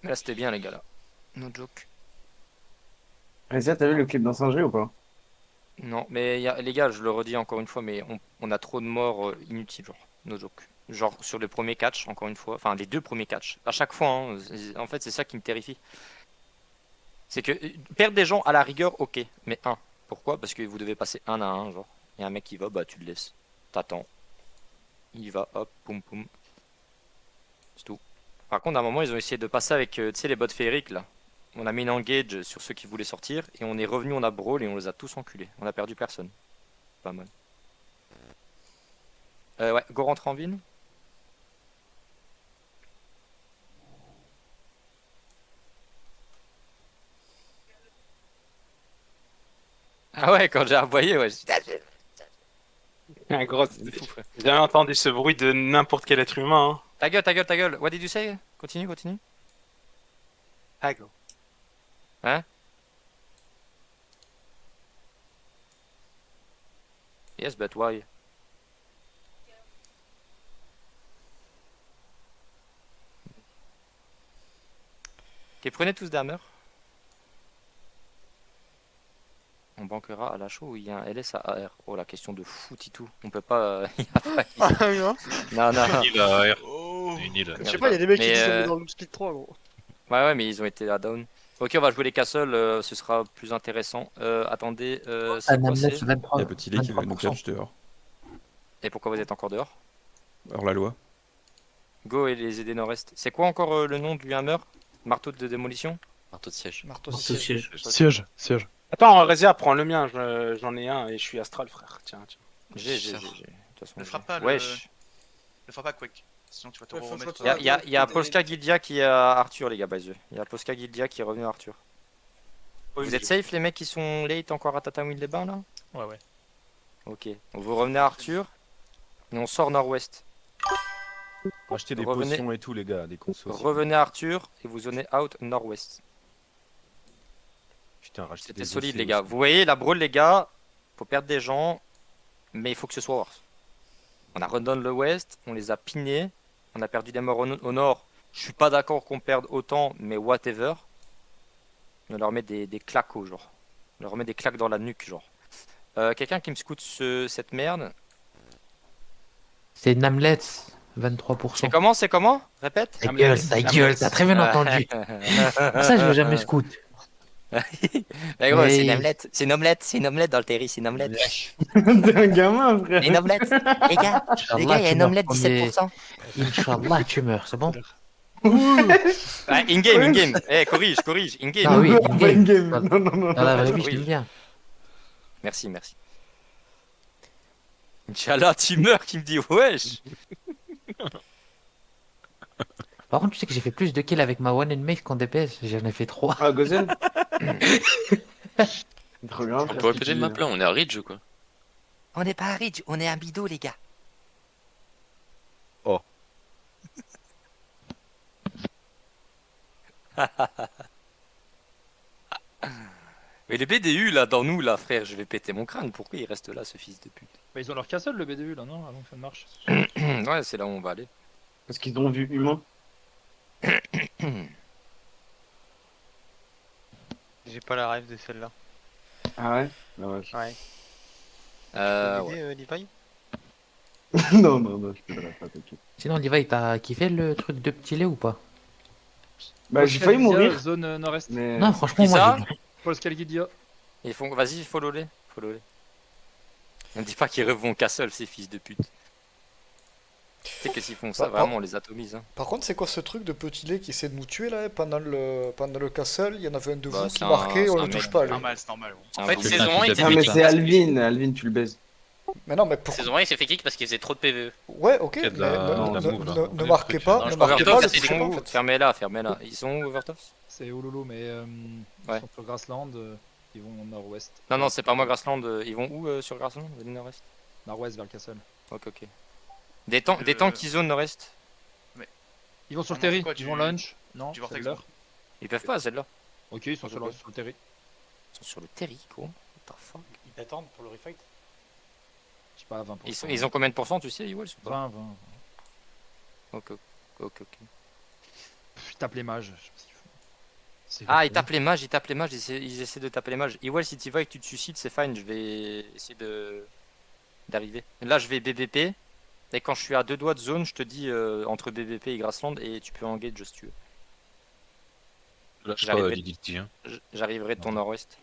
Mais là, c'était bien, les gars, là. No joke. Rezia, t'as vu le clip d'Insinger ou pas? Non, mais les gars, je le redis encore une fois, mais on a trop de morts inutiles, genre, no joke. Genre sur le premier catch, encore une fois, enfin les deux premiers catchs, à chaque fois, hein, en fait c'est ça qui me terrifie. C'est que perdre des gens à la rigueur, ok, mais un. Pourquoi? Parce que vous devez passer un à un, genre. Il y a un mec qui va, bah tu le laisses. T'attends. Il va, hop, poum poum. C'est tout. Par contre, à un moment, ils ont essayé de passer avec, tu sais, les bots féeriques, là. On a mis une engage sur ceux qui voulaient sortir, et on est revenu, on a brawl, et on les a tous enculés. On a perdu personne. Pas mal. Ouais, go rentrer en ville. Ah ouais, quand j'ai envoyé, ouais. Un gros. C'est fou, frère. J'ai jamais entendu ce bruit de n'importe quel être humain. Hein. Ta gueule, ta gueule, ta gueule. What did you say? Continue, continue. Hago. Hein? Yes, but why? Ok, prenez tous des hammers. On banquera à la chaux où il y a un LS à AR. Oh, la question de fou, Titou. On peut pas. Il y a pas- Ah oui, hein. Non, non, non. Il a AR. Oh. Une île. Je sais pas, il y a des mecs qui Mais, disent on est dans le split 3, gros. Ouais, ouais, mais ils ont été à down. Ok, on va jouer les castles, ce sera plus intéressant. Attendez, c'est quoi c'est? Il y a Petit Lé qui veut nous catch dehors. Et pourquoi vous êtes encore dehors? Hors la loi. Go et les aider nord-est. C'est quoi encore le nom du hammer? Marteau de démolition? Marteau de siège. Marteau siège. Siège. Attends, Rezia, prends le mien, j'en ai un et je suis astral, frère. Tiens, tiens. J'ai. De toute toute façon. Le frappe pas, Wesh. le frappe pas, Quake. Sinon tu vas te Ouais, faut- remettre. faut- Il y a Polska Gildia qui est à Arthur, les gars, by the way. Il y a Polska Gildia qui est revenu à Arthur. Vous êtes safe, les mecs qui sont late encore à Tatamouille les Bains là? Ouais, ouais. Ok. Donc vous revenez à Arthur et on sort nord-ouest. Achetez des Revenez- potions et tout, les gars, des consos. Revenez à Arthur et vous zonez out nord-ouest. Putain, rachetez C'était des solide, dossiers les gars. aussi. Vous voyez, la brawl, les gars, faut perdre des gens, mais il faut que ce soit worse. On a run down le west, on les a pinés, on a perdu des morts au nord. Je suis pas d'accord qu'on perde autant, mais whatever. On leur met des claques au genre. On leur met des claques dans la nuque, genre. Quelqu'un qui me scoute cette merde. C'est Namlets, 23%. C'est comment? Répète. Ta gueule, t'as très bien entendu. Pour ça, je veux jamais scout. Mais gros, c'est Oui. une omelette. C'est une omelette dans le terri, c'est une omelette. T'es un gamin, frère. Une omelette. Les gars, il y a une omelette 17%. Inch'Allah, tu meurs, c'est bon? Ah, in-game. Eh, corrige. In-game. Ah oui, Non, pas in-game. Dans Non, non, non. dans la vraie Oui. vie, je t'aime bien. Merci. Inch'Allah, tu meurs qui me dit wesh. Par contre, tu sais que j'ai fait plus de kills avec ma one and make qu'en DPS. J'en ai fait 3. Ah, Gozen. Trop grave. On peut répéter le map là, on est à Ridge ou quoi? On n'est pas à Ridge, on est à Bido, les gars. Oh. Mais les BDU là, dans nous là, frère, je vais péter mon crâne. Pourquoi il reste là, ce fils de pute? Bah, ils ont leur castle, le BDU, là, non? Avant fin de marche. Ouais, c'est là où on va aller. Parce qu'ils ont vu humain. J'ai pas la rêve de celle-là. Ah ouais? Ah ouais. Ouais. Ouais. Levi Non, je peux pas, t'inquiète. Sinon, Levi, t'as kiffé le truc de petit lait ou pas? Bah, j'ai failli mourir. Zone nord-est. Mais... Non, franchement, Qui moi, ça j'ai- Polska Gildia. Ils font, vas-y, follow-les. Ne me dis pas qu'ils revont castle, ces fils de pute. Tu sais que s'ils font ça, vraiment, on les atomise. Hein. Par contre, c'est quoi ce truc de petit lait qui essaie de nous tuer là pendant le castle? Il y en avait un de Bah, vous c'est qui un- marquait, on c'est le un touche mec. pas. C'est Lui. normal, c'est normal. En fait, saison 1, il s'est Ah, fait mais kick. c'est Alvin, tu le baises. Mais non, mais pour... Saison 1, il s'est fait kick parce qu'il faisait trop de PVE. Ouais, ok, Il y a de mais la- ne- de la ne- move, là. ne- ne marquez pas, Non, ne je marquez crois pas, que le c'est touchez des pas en coups. fait. Fermez-la. Ils sont où, Overtoss? C'est Ololo, mais Ouais. ils sont sur Grassland. Ils vont au nord-ouest. Non, c'est pas moi, Grassland. Ils vont où sur Grassland? Venez nord-est. Nord-ouest vers le castle. Ok. Des temps qui zone nord-est. Ils vont sur le Ah non, terri, c'est quoi, ils vont lunch. Non, du c'est vortex, l'heure. Ils peuvent pas, celle-là. Ok, ils sont sur le terri. Ils sont sur le terri, gros. What the fuck? Ils t'attendent pour le refight. Je sais pas, 20%. Ils ont combien de pourcents, tu sais, Ewell? 20. Ok. Ils tapent les mages. Je sais pas ce qu'ils font. C'est Ah, vrai. ils tapent les mages, ils essaient de taper les mages. Ewell, si tu vas et que tu te suicides, c'est fine, je vais essayer d'arriver. Là, je vais BBP. Et quand je suis à 2 doigts de zone, je te dis entre BBP et Grassland et tu peux engage si tu veux. Lâche J'arriverai- pas Lidilti, hein. J'arriverai de ton nord-ouest.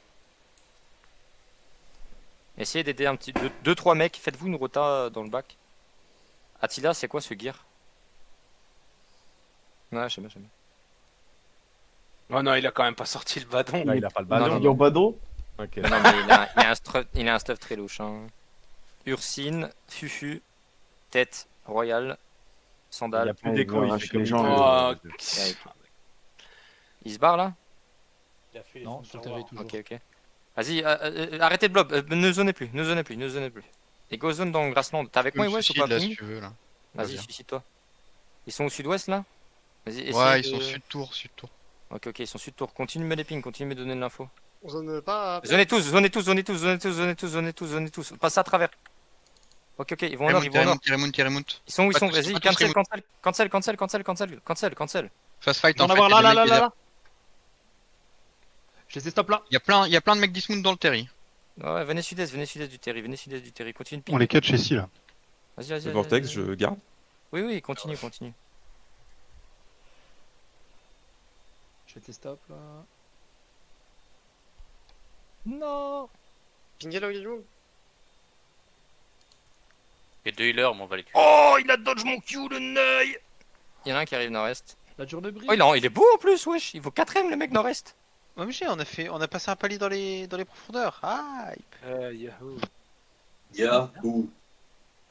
Essayez d'aider un petit 2-3 mecs, faites-vous une rota dans le bac. Attila, c'est quoi ce gear? Ouais, je sais pas. Oh non, il a quand même pas sorti le badon. Là, il a pas le Non, ballon. non, Badon. Ok. Non, mais il a un stuff très louche. Hein. Ursine, Fufu, tête, royal, Il y a sandales. plus Ah, d'écho, il va il arracher fait comme les il gens, veut. Oh, Il se barre là? il a fait les Non, fonds sur le de terri tiroir. toujours. Ok. Vas-y, arrêtez de blob, ne zonez plus. Et go zone dans Grassland. T'es avec moi, ouais, ou pas Ping tu veux là. Vas-y, suicide-toi. Ils sont au sud-ouest là? Vas-y, Ouais, ils essaye sont de- sud-tour. Ok, ils sont sud-tour. Continue de me les ping, continue de me donner de l'info. On zone pas. Zonez tous. Passe à travers. Ok, ils vont au nord, ils vont au nord. Kiremount. Ils sont où? Ils sont. Pas tous, Vas-y, pas tous, cancel. Fast fight On en va fait. voir il y a là, des là, mecs là, déjà. là. Je les ai stop là. Il y a plein de mecs Dismount dans le terry. Ouais, venez sud-est du terri, continue de ping. On les catch ici là. Vas-y. Le vortex, je garde. Oui, continue. Je vais te stop là. Non. Pingez là où il est où? Il y a 2 healers, mais on va les tuer. Oh, il a dodge mon Q, le neuil. Il y en a un qui arrive nord-est. La journée de brise. Oh, il est beau en plus, wesh. Il vaut 4ème le mec nord-est. OMG, on a passé un palier dans les profondeurs. Ah,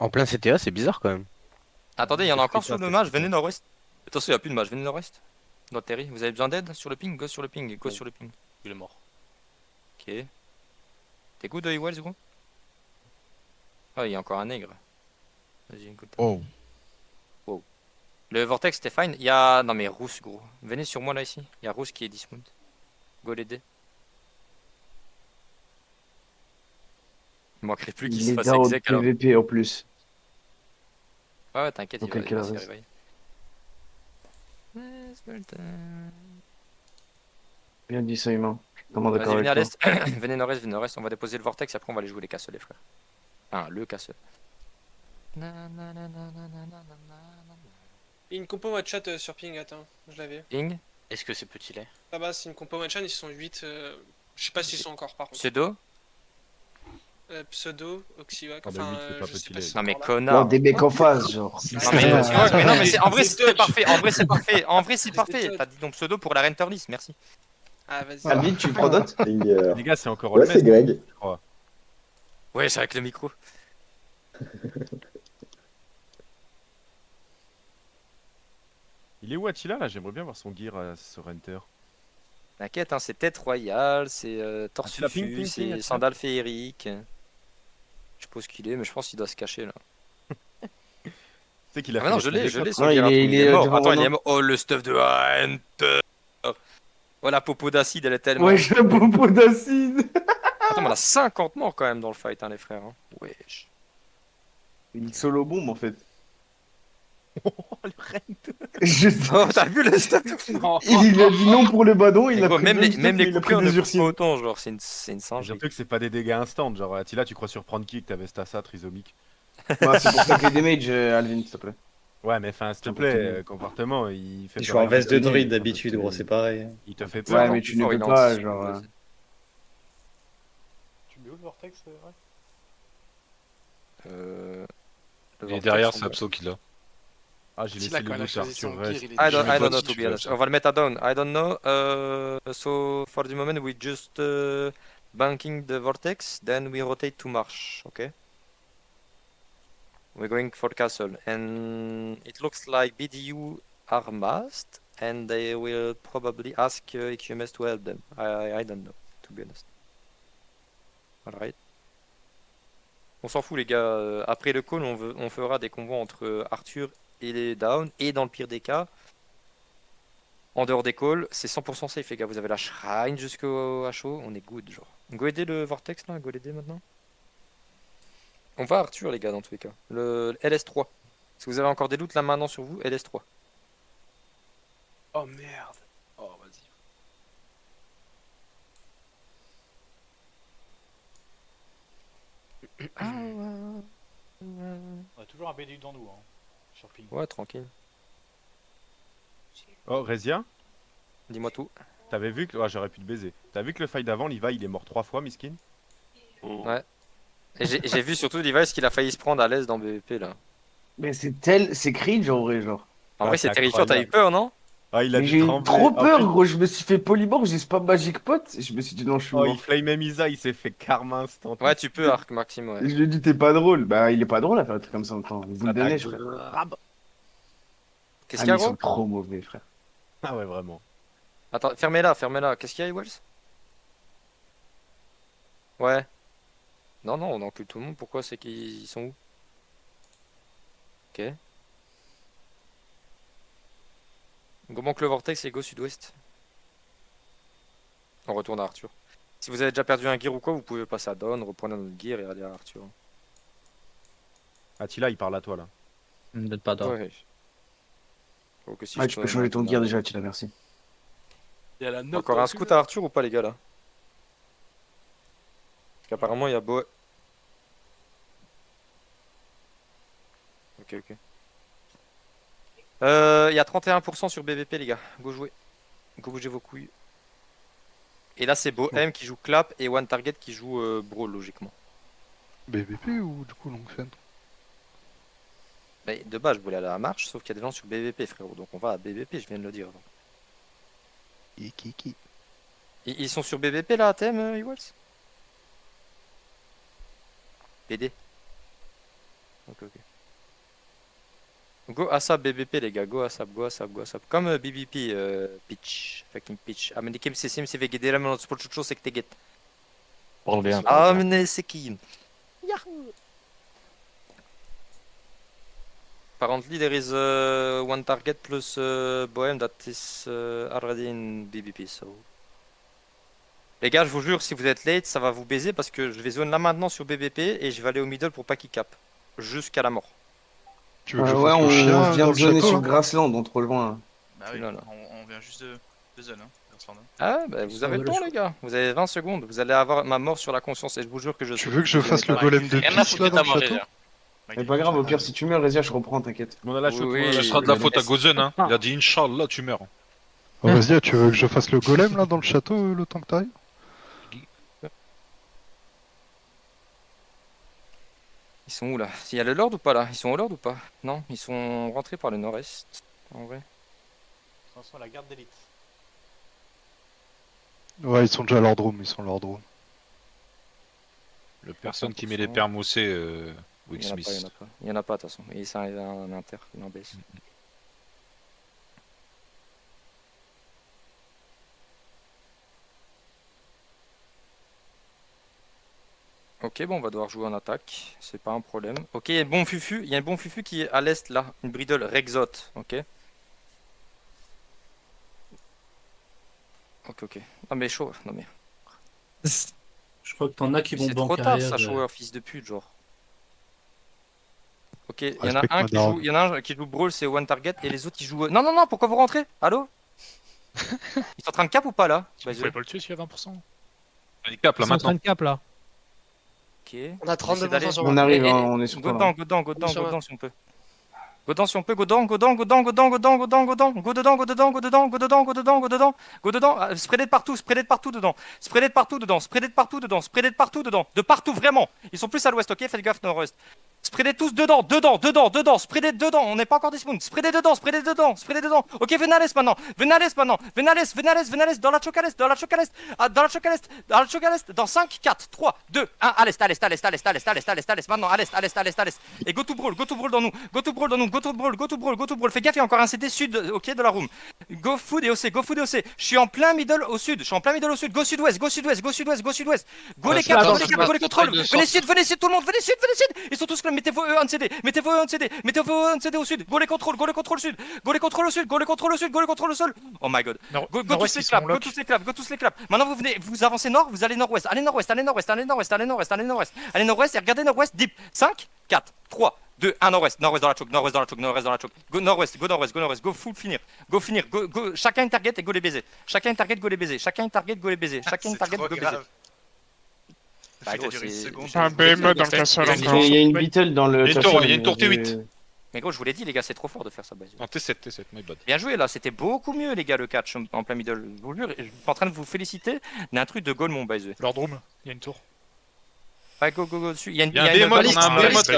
En plein CTA, c'est bizarre quand même. Attendez, il y en a C'est encore ça, sur le c'est match, ça. venez nord-ouest. Attention, il n'y a plus de match, venez nord-ouest. Dans le terry. Vous avez besoin d'aide sur le ping? Go sur le ping, go sur le ping. Il est mort. Ok. T'es good, Wells, gros? Ah, il y a encore un nègre. Vas-y, écoute. Oh. Wow. Le vortex, c'était fine. Il y a. Non, mais Rousse, gros. Venez sur moi là, ici. Il y a Rousse qui est dismount. Go l'aider. Il manquerait plus qu'il se fasse exec alors. PVP en plus. Ouais, ouais, t'inquiète, il Donc, va quelle il va s'y heure réveiller. Bien dit ça, humain. Comment d'accord Vas-y, venez avec à toi. l'est. Venez nord-est, venez nord-est. On va déposer le vortex et après on va aller jouer les casseaux, les frères. Enfin, le casseux. Une compo one shot sur ping, attends, je l'avais. Ping, Est-ce que c'est petit lait? Là-bas, c'est une compo one shot, ils sont 8. Je sais pas s'ils sont encore par contre. pseudo. Pseudo, Oxywak, Ah bah, enfin, huit, c'est pas je petit sais pas lait. si c'est Non, mais encore là. Non, connard. des mecs en face, genre. Non, mais Oxywak, mais non, mais en vrai, C'est c'était Dodge. parfait. En vrai, c'est parfait. En vrai, c'est C'est parfait. Dodge. T'as dit donc pseudo pour la renter list, merci. Ah, vas-y. Alvin, tu prends d'autres Les gars, c'est encore Ouais, le c'est même, Greg. je crois. Ouais, c'est avec le micro. Il est où Attila là? J'aimerais bien voir son gear sur Enter. T'inquiète, hein, c'est tête royale, c'est torse Attila, ping, fufu, ping, ping, c'est Attila. sandales féeriques. Je suppose qu'il est, mais je pense qu'il doit se cacher là. Tu sais qu'il a Ah, fait mais non, les je l'ai, premiers son Non, gear, il est mort. devant Attends, il Renault. est mort. Oh, le stuff de Hunter. Oh, la popo d'acide, elle est tellement. Ouais, j'ai un bobo d'acide. Attends, mais on a 50 morts quand même dans le fight, hein, les frères. Hein. Wesh. Une solo bombe en fait. Oh, le rent. Oh, t'as vu le stuff? Il a dit non pour le badon, il Mais a gros, pris même deux les, steps, même mais les il a coupés, pris on ne des coupe pas ursiles. autant, genre, c'est une singe. Surtout que c'est pas des dégâts instant. Genre, Attila, tu crois surprendre qui que t'avais Stassa, trisomique? Bah, c'est pour ça que les damage, Alvin, s'il te plaît. Ouais, mais enfin, s'il te C'est plaît, pour tout le monde. comportement, il fait. Je suis peur en à veste de personne, druide il fait d'habitude, peur, gros, c'est pareil. Il te fait Ouais, peur. mais tu ne peux pas, genre. Tu mets où le vortex, ouais? Le Et vortex, derrière, on c'est va- Abso qui l'a. Ah, j'ai laissé Là, le quand elle a doute choisi sur son reste. gear, il est I don't Je know, vote, to be je honest. vote. On va le mettre à down. I don't know. So, for the moment, we just banking the vortex, then we rotate to marsh, okay? We're going for castle, and it looks like BDU are masked, and they will probably ask EQMS to help them. I don't know, to be honest. Alright. On s'en fout les gars, après le call on fera des combos entre Arthur et les down, et dans le pire des cas, en dehors des calls, c'est 100% safe les gars, vous avez la shrine jusqu'au HO, on est good genre. Go aider le vortex là, go l'aider maintenant. On va Arthur les gars dans tous les cas, le LS3. Si vous avez encore des loots là maintenant sur vous, LS3. Oh merde. Oh, vas-y. On a toujours un BDU dans nous, hein. Sur ping. Ouais, tranquille. Oh, Rezia, Dis-moi tout. t'avais vu que. Ah, j'aurais pu te baiser. T'as vu que le fight d'avant, Levi, il est mort 3 fois, miskin? Ouais. Et j'ai vu surtout Device qu'il a failli se prendre à l'aise dans BVP là. Mais c'est cringe en vrai, genre. En Ah, vrai c'est c'est terrifiant, t'as eu incroyable. peur non? Ah, il a Mais dû j'ai eu trembler. trop peur, Après- gros. Je me suis fait polymorph, j'ai spam magic pot. Et je me suis dit non, je suis Oh, mort. il flame même Isa, il s'est fait karma instant. Ouais tu peux Arc Maxime ouais. Et je lui ai dit, t'es pas drôle. Bah, il est pas drôle à faire un truc comme ça en même temps. Vous le donnez, Attaque frère. de rab. Qu'est-ce Ah, qu'il y mais a ils gros? sont trop mauvais, frère. Ah ouais, vraiment. Attends, fermez-la. Qu'est-ce qu'il y a, Wells? Ouais. Non, non, on encule tout le monde. Pourquoi? C'est qu'ils sont où? Ok. Go manque le vortex et go sud-ouest. On retourne à Arthur. Si vous avez déjà perdu un gear ou quoi, vous pouvez passer à Dawn, reprendre notre gear et aller à Arthur. Attila, il parle à toi là. Ne donne pas d'or. Ouais. Faut que si Ouais, je tu peux peux changer ton maintenant- gear déjà, Tila, merci. Il y a la note Encore dans un le scout cul. à Arthur ou pas les gars là? Parce qu'apparemment il y a beau. Ok ok. Il y a 31% sur BVP les gars. Go jouer. Go bouger vos couilles. Et là c'est Bohem qui joue clap et One Target qui joue Brawl logiquement. BVP ou du coup Longfen? Mais de base je voulais aller à la marche sauf qu'il y a des gens sur BVP frérot. Donc on va à BVP, je viens de le dire. Qui? Ils sont sur BVP là à thème Ewells? PD. Ok. Go ASAP BBP les gars, go ASAP, go ASAP, go ASAP. Comme BBP, pitch, fucking pitch. Men de kimse se vegge dela med något sportchucho sekteget. Parle bien. Men sekin. Apparently there is one target plus Bohem that is already in BBP, so... Les gars, je vous jure, si vous êtes late, ça va vous baiser parce que je vais zone là maintenant sur BBP et je vais aller au middle pour pas qu'il cap. Jusqu'à la mort. Tu veux que je Ouais, fasse le chien on vient dans de le zoner château, sur hein Grassland, donc trop loin. Bah oui, Là, là. on vient juste de zone, hein. Grassland, hein. Ah, bah vous avez le temps, les gars. Vous avez 20 secondes. Vous allez avoir ma mort sur la conscience et je vous jure que je Tu sais. veux que je fasse le golem de pisse là dans le château? C'est pas grave, au pire, si tu meurs, Rezia, je reprends, t'inquiète. On a la chaude. Oui, Ce sera de la faute à Gozen, hein. Il a dit Inch'Allah, tu meurs. Oh, vas-y, tu veux que je fasse le golem là dans le château le temps que t'arrives? Ils sont où là? Il y a le Lord ou pas là? Ils sont au Lord ou pas? Non, ils sont rentrés par le nord-est. En vrai. Attention à la garde d'élite. Ouais, ils sont déjà Lord Room, ils sont Lord Room. Le personne qui met les pères moussés, Il Wick y en a pas, il y en Smith. a pas. Il y en a pas de toute façon. Et ça, il y a un inter, il en baisse. Ok, bon, on va devoir jouer en attaque, c'est pas un problème. Ok, il y a un bon fufu, il y a un bon fufu qui est à l'est là, une bridle Rexot, ok. Ok. Non mais chaud, non mais. Je crois que t'en as qui vont C'est trop banquer tard arrière. ça, de- shower, fils de pute, genre. Ok, il y en a Respecte un ma qui daronne. joue, il y en a un qui joue Brawl, c'est One Target, et les autres ils jouent. Non, non, non, pourquoi vous rentrez? Allô? Ils sont en train de cap ou pas là? Vous Vas-y. pouvez pas le tuer s'il y a 20%. Il cap là Ils sont en train maintenant. de cap là. Ok. On a 32% d'aller. sur On arrive, Et- et- hein, on est sur Go toi. dedans, go dedans, go dedans, Sur go moi. dedans si on peut. Go dedans si on peut, go dedans, go dedans, go dedans, go dedans, go dedans, go dedans, go dedans, go dedans, go dedans, go dedans, go dedans, go dedans, go dedans, go dedans, spreaded partout dedans, spreaded partout dedans, spreaded partout dedans, spreaded partout dedans, de partout vraiment. Ils sont plus à l'ouest, ok, faites gaffe nord-ouest. Spreaded tous dedans, spreaded dedans, on n'est pas encore des spoons, spreaded dedans, ok, Venales maintenant, Venales, dans la choc à l'est, dans la choc à l'est, dans 5, 4, 3, 2, 1, à l'est, maintenant, à l'est, et go to brawl dans nous, go to brawl, fais gaffe, il y a encore un CD sud, ok, de la room, go food et OC, je suis en plein middle au sud, go sud-ouest, go les 4, go les contrôles, venez sud, tout le monde, venez sud, ils sont tous là, mettez-vous un CD, au sud, go les contrôles sud, go les contrôles au sol, oh my god, go tous les claps, maintenant vous venez, vous avancez nord, vous allez nord-ouest, allez nord-ouest, et regardez nord-ouest, deep, 5, 4, 3, 2, 1, nord-ouest dans la choke, go nord-ouest, go full finir, go, chacun une target et go les baiser, chacun une target, go les baiser. C'est trop grave. Bah, gros, T'as duré une seconde. C'est un BME dans le castle Il y a une battle dans le Il y a une château, tour, il y a une tour mais- T8. Mais gros, je vous l'ai dit, les gars, c'est trop fort de faire ça. Non, T7, my bad. Bien joué là, c'était beaucoup mieux, les gars, le catch en plein middle. Je vous jure, je suis en train de vous féliciter d'un truc de goal, mon by the way. Lord Room, il y a une tour. Ouais, go dessus. Il y a une, Il y a un behemoth, on a un behemoth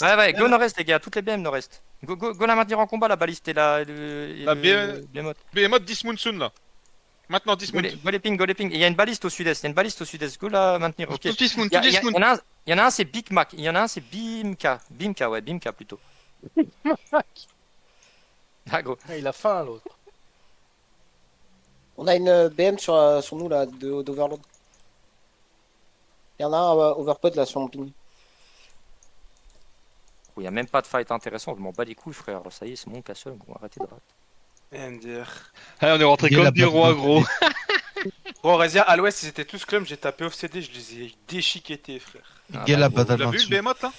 là. Ouais, go nord-est, les gars, toutes les BM nord-est. Go la maintenir en combat, la baliste et la. La behemoth. Behemoth Dismoonsoon là. Maintenant Go Dismoon. les ping. Et il y a une baliste au sud-est, Go la maintenir. Ok. Tout Dismoon, Il y, tout Dismoon. y en a un, c'est Big Mac. Il y en a un, c'est Bimka. Bimka plutôt. Ah, gros. Il a faim l'autre. On a une BM sur nous là, d'Overlord. Il y en a un overpod là sur mon ping. Il n'y a même pas de fight intéressant, je m'en bats les couilles, frère. Ça y est, c'est mon castle, gros. Arrêtez de rater. Ah, on est rentré comme des rois, gros. Bon, Rezia, à l'ouest, ils étaient tous clum, j'ai tapé off CD, je les ai déchiquettés, frère. Quelle la patate. Tu l'as vu le Behemoth là?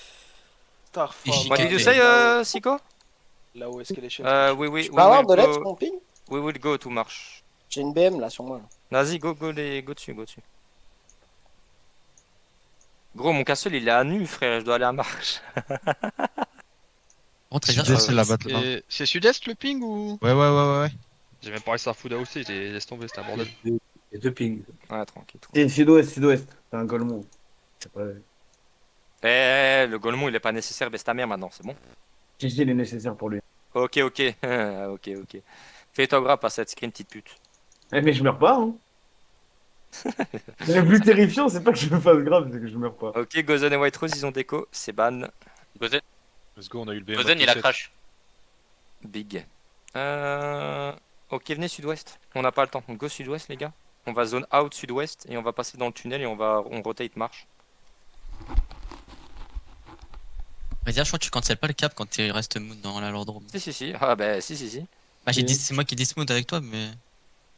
Starfall. What did you say, Siko? Là où escalation. Oui. Je peux avoir de l'aide sur mon ping? We will go to marche. J'ai une BM là sur moi. Là. Vas-y, go dessus. Gros, mon castle il est à nu, frère, je dois aller à marche. C'est sud-est le ping ou? Ouais. J'ai même parlé de Starfood aussi, laisse tomber, c'était un bordel. Il y a deux pings. Ouais, tranquille. C'est sud-ouest. C'est un golemon. C'est pas... Le Golemon il est pas nécessaire, baisse ta mère maintenant, c'est bon? GG, il est nécessaire pour lui. Ok. Fais-toi grave à cette screen, petite pute. Eh, mais je meurs pas, hein. Le plus terrifiant, c'est pas que je me fasse grave, c'est que je meurs pas. Ok, Gozen et White Rose ils ont déco, c'est ban. Let's go, on a eu le BM. Gozen, il a crash. Big. Ok, venez sud-ouest. On n'a pas le temps. On go sud-ouest, les gars. On va zone out sud-ouest et on va passer dans le tunnel et on rotate marche. Mais je crois que tu cancelles pas le cap quand tu restes mood dans la lordrome. Si. Ah bah si. Bah c'est moi qui dis smooth avec toi, mais.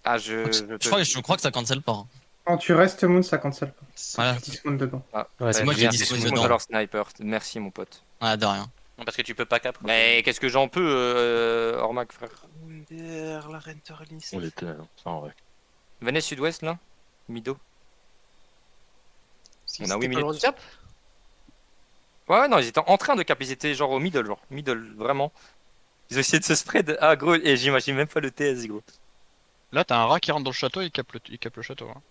Ah Je crois que ça cancelle pas. Hein. Quand tu restes moon, ça cancelle pas. Voilà. Dismount dedans. Ah, Ouais, c'est moi qui ai dit smooth dedans. alors sniper. Merci mon pote. Ah, de rien. Non, parce que tu peux pas cap. Mais qu'est-ce que j'en peux, Ormac, frère. La Renter list. On était ça en vrai. Venez sud-ouest là. Mido. On a 8 minutes. cap. Ouais, non, ils étaient en train de cap. Ils étaient genre au middle, Middle, vraiment. Ils ont essayé de se spread. Ah, gros, et j'imagine même pas le TS, gros. Là, t'as un rat qui rentre dans le château et il capte le château. Hein.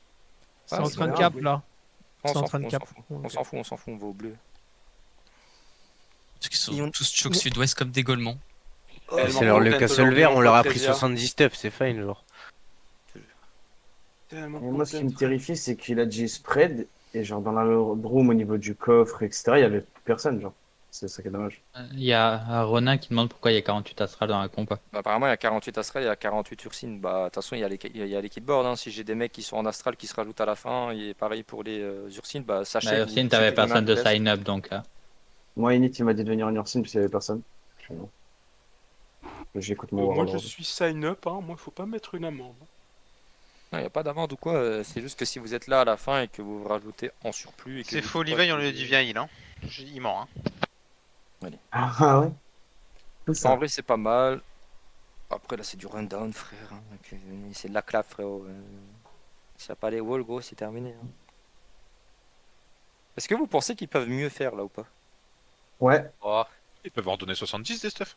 C'est en train de cap là. On s'en fout, on va au bleu. Parce qu'ils sont tous choc sud-ouest comme des Golemons. C'est le castle vert, on leur a pris 70 stuff, c'est fine genre. Moi, ce qui me terrifie, c'est qu'il a dit spread, et genre dans la room au niveau du coffre, etc., il y avait personne, genre. C'est ça qui est dommage. Il y a Ronin qui demande pourquoi il y a 48 Astral dans la compa. Bah, apparemment, il y a 48 Astral, il y a 48 Ursine. Bah, de toute façon, il y a les kitboards. Hein. Si j'ai des mecs qui sont en Astral qui se rajoutent à la fin, et pareil pour les Ursines, bah, sachez. Bah, Ursine, t'avais personne de sign up donc. Moi, Init, il m'a dit de venir en Ursine, puis il y avait personne. J'écoute mon Moi, je suis sign up, hein. Moi, faut pas mettre une amende. Il n'y a pas d'amende ou quoi, c'est juste que si vous êtes là à la fin et que vous vous rajoutez en surplus. Et que C'est faux, Levi, on lui a dit viens, il hein. Il ment, hein. Allez. Ah ouais. En vrai, c'est pas mal. Après, là, c'est du rundown, frère. Hein. C'est de la clap, frérot. S'il n'y a pas les walls, gros, c'est terminé. Hein. Est-ce que vous pensez qu'ils peuvent mieux faire là ou pas? Ouais. Oh. Ils peuvent en donner 70 des stuff.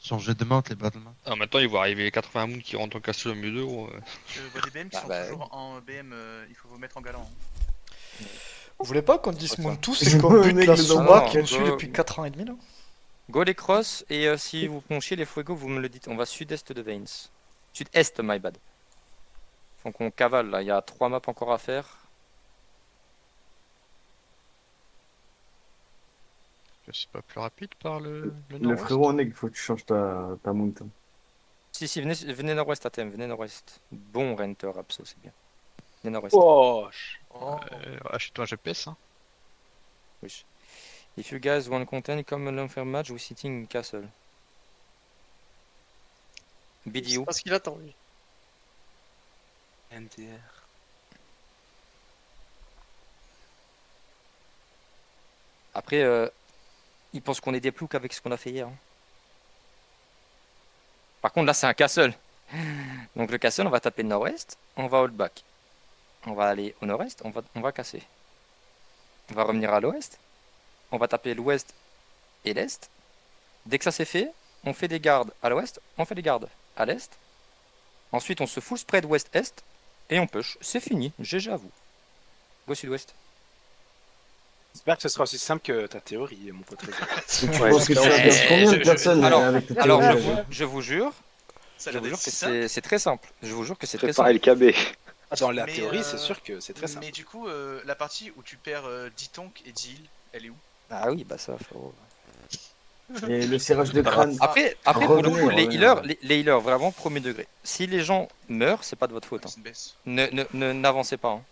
Changer de mount, les battlements. Ah, maintenant, ils vont arriver les 80 moons qui rentrent en castle au milieu d'eux. Je vois des BM qui sont toujours en BM, il faut vous mettre en galant. Hein. Vous voulez pas qu'on dismount tous Je et qu'on vois un bute mec la dedans. Soma Non, qui nous suit go. depuis 4 ans et demi là? Go les cross, et si vous ponchiez les fuego, vous me le dites. On va sud-est de Veins. Sud-est, my bad. Faut qu'on cavale là, il y a 3 maps encore à faire. C'est pas plus rapide par le Le nord-ouest. frérot en egg, faut que tu changes ta mount. Si, venez nord-ouest ATM, venez nord-ouest. Bon Renter, Abso, c'est bien. Venez nord-ouest. Oh, achète-toi un GPS, hein. Oui. If you guys want content, come along for match, we sitting in castle. BDU. C'est pas ce qu'il attend, lui. NTR. Après, ils pensent qu'on est des ploucs avec ce qu'on a fait hier. Hein. Par contre, là, c'est un castle. Donc le castle, on va taper nord-ouest, on va hold back. On va aller au nord-est, on va casser. On va revenir à l'ouest. On va taper l'ouest et l'est. Dès que ça c'est fait, on fait des gardes à l'ouest, on fait des gardes à l'est. Ensuite, on se full spread ouest-est et on push. C'est fini, GG à vous. Go sud-ouest. J'espère que ce sera aussi simple que ta théorie, mon pote. Tu penses que tu vas perdre combien de personnes avec ta Alors, théorie, je vous jure, que c'est très simple. Je vous jure que c'est très Préparez simple. le KB. Dans la théorie, c'est sûr que c'est très simple. Mais du coup, la partie où tu perds 10 tonks et 10 heals, elle est où? Ah oui, bah ça, frérot. Et le serrage de crâne. Après pour le coup, les healers, vraiment premier degré. Si les gens meurent, c'est pas de votre faute. Hein. N'avancez pas. Hein.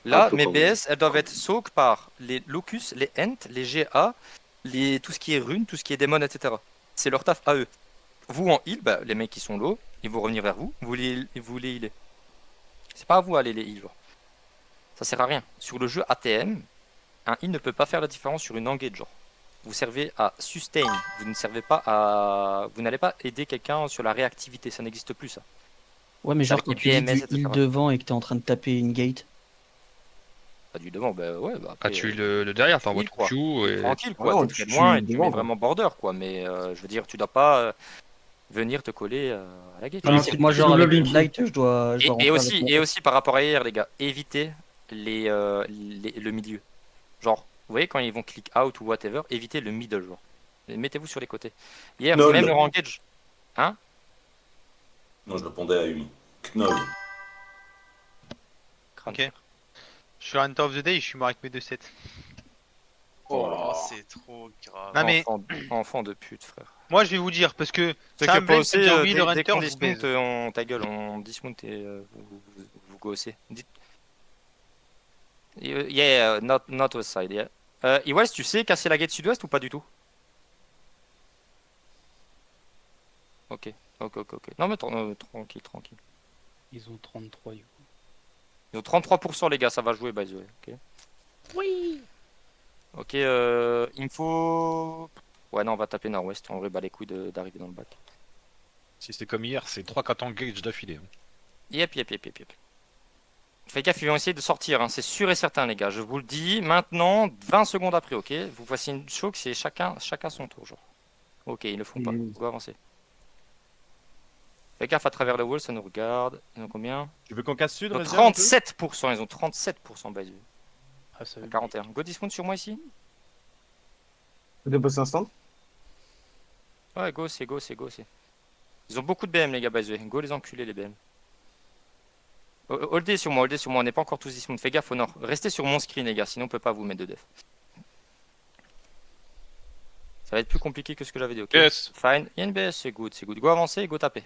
Là, mes BS, elles doivent être soak par les locus, les ent, les GA, tout ce qui est rune, tout ce qui est démon, etc. C'est leur taf à eux. Vous en heal, bah, les mecs qui sont low, ils vont revenir vers vous, vous les healer. C'est pas à vous aller les heal. Genre. Ça sert à rien. Sur le jeu ATM, un heal ne peut pas faire la différence sur une engage. Genre. Vous servez à sustain, vous ne servez pas à. Vous n'allez pas aider quelqu'un sur la réactivité, ça n'existe plus ça. Ouais, mais genre quand tu dis du heal devant et que t'es en train de taper une gate. Pas du devant, bah ouais. Bah après, tu le derrière, t'envoies ton Q et. Tranquille quoi, t'es de loin et tu mets vraiment border quoi, mais je veux dire, tu dois pas venir te coller à la gate. Moi, genre avec une light, je dois. Et aussi par rapport à hier, les gars, évitez le milieu. Genre, vous voyez, quand ils vont click out ou whatever, évitez le middle, genre. Mettez-vous sur les côtés. Hier, Knoll. même le engage. Hein? Non, je répondais à Umi. Knoll. Ok. Je suis Hunter of the Day, je suis mort avec mes 2-7. Oh, c'est trop grave. Non, mais Enfant de pute, frère. moi, je vais vous dire, parce que C'est ça que me pas blesse aussi, que j'ai envie le dès Hunter, qu'on je vous baise. dismount, ta gueule, on dismount et vous gossez. Dites... Yeah, not west side, yeah. West, tu sais casser la gate sud-ouest ou pas du tout? Ok. Non mais tranquille. Ils ont 33 du coup. Ils ont 33% les gars, ça va jouer by the way. Ok. Oui. Ok, info... Ouais non, on va taper nord-ouest, on rebat les couilles d'arriver dans le bac. Si c'est comme hier, c'est 3-4 engages d'affilée. hein. Yep. Faites gaffe, ils vont essayer de sortir, hein. C'est sûr et certain les gars, je vous le dis. Maintenant, 20 secondes après, ok. Vous voici une choc, c'est chacun son tour, genre. Ok, ils le font pas, go avancer. Faites gaffe à travers le wall, ça nous regarde. Ils ont combien? Tu veux qu'on casse sud, Ils ont réserve un peu 37%, ils ont 37% by the way. Ah, ça veut 41. Go dismount sur moi ici. Vous déposez instant? Ouais, go. Ils ont beaucoup de BM les gars, by the way. Go les enculés les BM. Holdez sur moi, on n'est pas encore tous dismount. Fais gaffe au nord. Restez sur mon screen les gars, sinon on peut pas vous mettre de def. Ça va être plus compliqué que ce que j'avais dit, ok? Yes. Fine. Il y a une BS, c'est good. Go avancer, go taper.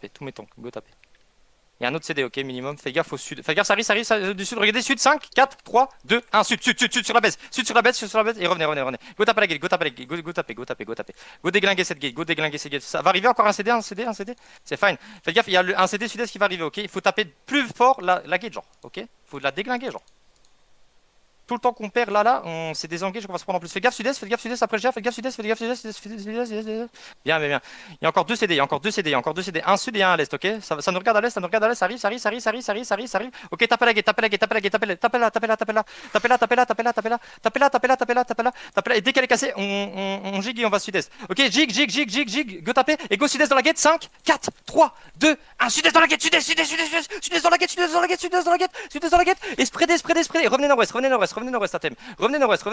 Tous mes tanks, go taper. Il y a un autre CD, ok, minimum. Fais gaffe au sud. Fais gaffe, ça arrive du sud. Regardez, sud, 5, 4, 3, 2, 1, sud sur la baisse. Sud sur la baisse, et revenez. Go taper la gate, go taper. Go déglinguer cette gate, Ça va arriver encore un CD. C'est fine. Fais gaffe, il y a un CD sud-est qui va arriver, ok? Il faut taper plus fort la gate, genre, ok? Faut la déglinguer, genre. Tout le temps qu'on perd là, on s'est désengagé, on va se prendre en plus. Fais gaffe sud-est après Gère, fais gaffe sud-est. Bien. Il y a encore deux CD, un sud et un à l'est, ok? Ça nous regarde à l'est, ça arrive. Ok, tapez la gate, et dès qu'elle est cassée, on gigue et on va sud-est. Ok, gigue, go taper, et go sud-est dans la gate, 5, 4, 3, 2, 1, sud-est dans la gate, sud-est dans la gate, et spreadez, et revenez nord-ouest, à thème. Revenez nord-ouest.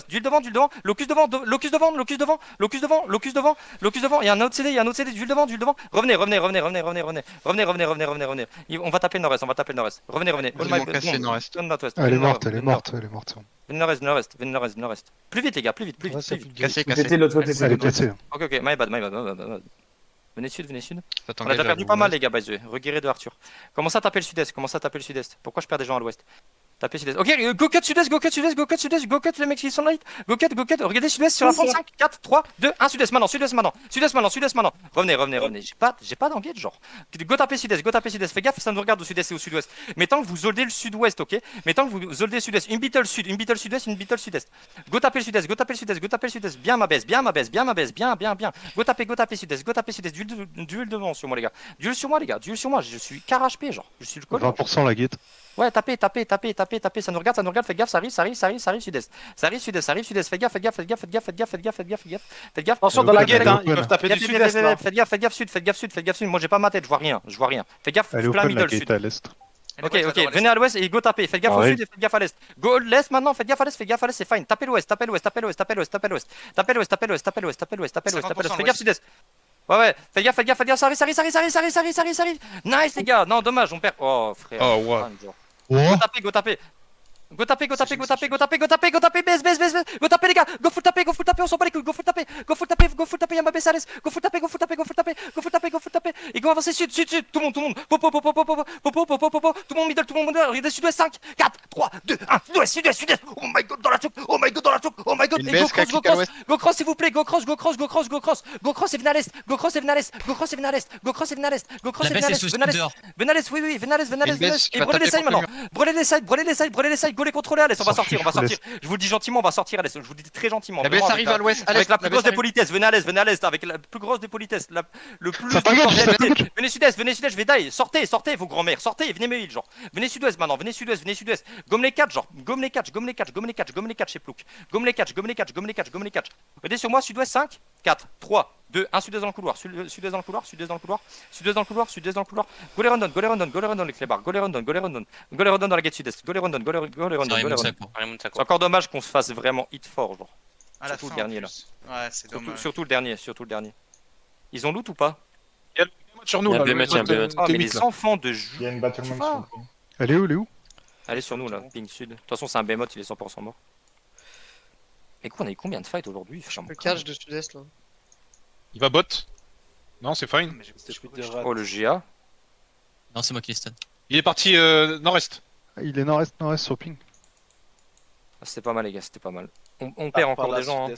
D'huile devant, locus devant. Il y a un autre CD, d'huile devant. Revenez. On va taper le nord-est. Revenez. Elle est morte. Venez nord-est. Plus vite les gars, plus vite. Cassé. Pété de l'autre côté. Elle est cassée. Ok, my bad. Venez sud. On a déjà perdu pas mal les gars, by the way. Reguérez de Arthur. Commencez à taper le sud-est. Pourquoi je perds des gens à l'ouest? Tapez sud-est. Ok, go cut sud-est, go cut les mecs qui sont light. Go cut. Regardez sud-est sur la fente. 5, 4, 3, 2, 1, sud-est maintenant. Revenez. J'ai pas d'engage, genre. Go taper sud-est. Fais gaffe, ça nous regarde au sud-est et au sud-ouest. Mais tant que vous holdez le sud-ouest, ok? Sud-est. Une battle sud-est. Go taper le sud-est. Bien ma baisse. Bien. Go taper sud-est. Duel devant sur moi, les gars. Duel sur moi. Je suis car HP, genre. Je suis le col. 20% la gate. Ouais, tapez, ça nous regarde, faites gaffe, ça arrive sud-est. Faites gaffe. Attention dans la gate, hein, ils peuvent taper du sud-est là. Faites gaffe sud. Moi j'ai pas ma tête, je vois rien. Faites gaffe, Elle est plein open la middle gate sud. à l'est. Ok, venez à l'ouest et go taper. Faites gaffe au sud et faites gaffe à l'est. Go l'est maintenant, faites gaffe à l'est, c'est fine. Tapez l'ouest. Faites gaffe sud-est. Ouais, faites gaffe, ça arrive. Nice les gars, non dommage, on perd. Oh frère. Oh, ouais. Go taper. Go taper, baisse. Go taper les gars, go full taper, on s'en bat les couilles, go full taper, y'a ma baisse à l'est. Go full taper. Et go avancer sud. Tout le monde. Popo. Tout le monde middle, regardez sud-ouest, 5, 4, 3, 2, 1, sud-ouest. Oh my god, dans la choc. Et go cross s'il vous plaît, go cross et venez à l'est. Venez à l'est, oui, venez à l'est. Et brûlez les sides maintenant. Brûlez les sides, go les contrôler à l'est. On va sortir. Je vous le dis gentiment, on va sortir à l'est. Je vous le dis très gentiment. La baisse arrive à l'ouest. Avec la plus grosse des politesses, venez à l'est. Avec la plus grosse des politesses. Le plus de cordialité. Venez sud-est, je vais die. Sortez, vos grands-mères. Sortez, venez me heal, genre. Venez sud-ouest maintenant, venez sud-ouest. Gomme les 4, genre. Gomme les 4 chez Plouk. Gomme les 4. Regardez sur moi, sud-ouest, 5, 4, 3, 2, 1, sud-est dans le couloir. Sud-est dans le couloir. Go les rundon, les clébards. Go les rundon dans la gate sud-est. Go les rundon. C'est encore dommage qu'on se fasse vraiment hit fort, genre. Surtout le dernier, là. Ouais, c'est dommage. Surtout le dernier. Ils ont loot ou pas? Il y a le match sur nous là. Ah, mais les enfants de jeu. Il y a une battlement sur le ping. Elle est où Allez sur nous là, ping sud. De toute façon, c'est un behemoth, il est 100% mort. Mais quoi, on a eu combien de fights aujourd'hui? Le catch de sud-est là. Il va bot. Non, c'est fine. Oh, le GA. Non, c'est moi qui les stun. Il est parti nord-est. Il est nord-est sur ping. Ah, c'était pas mal, les gars, c'était pas mal. On perd encore des gens. Hein.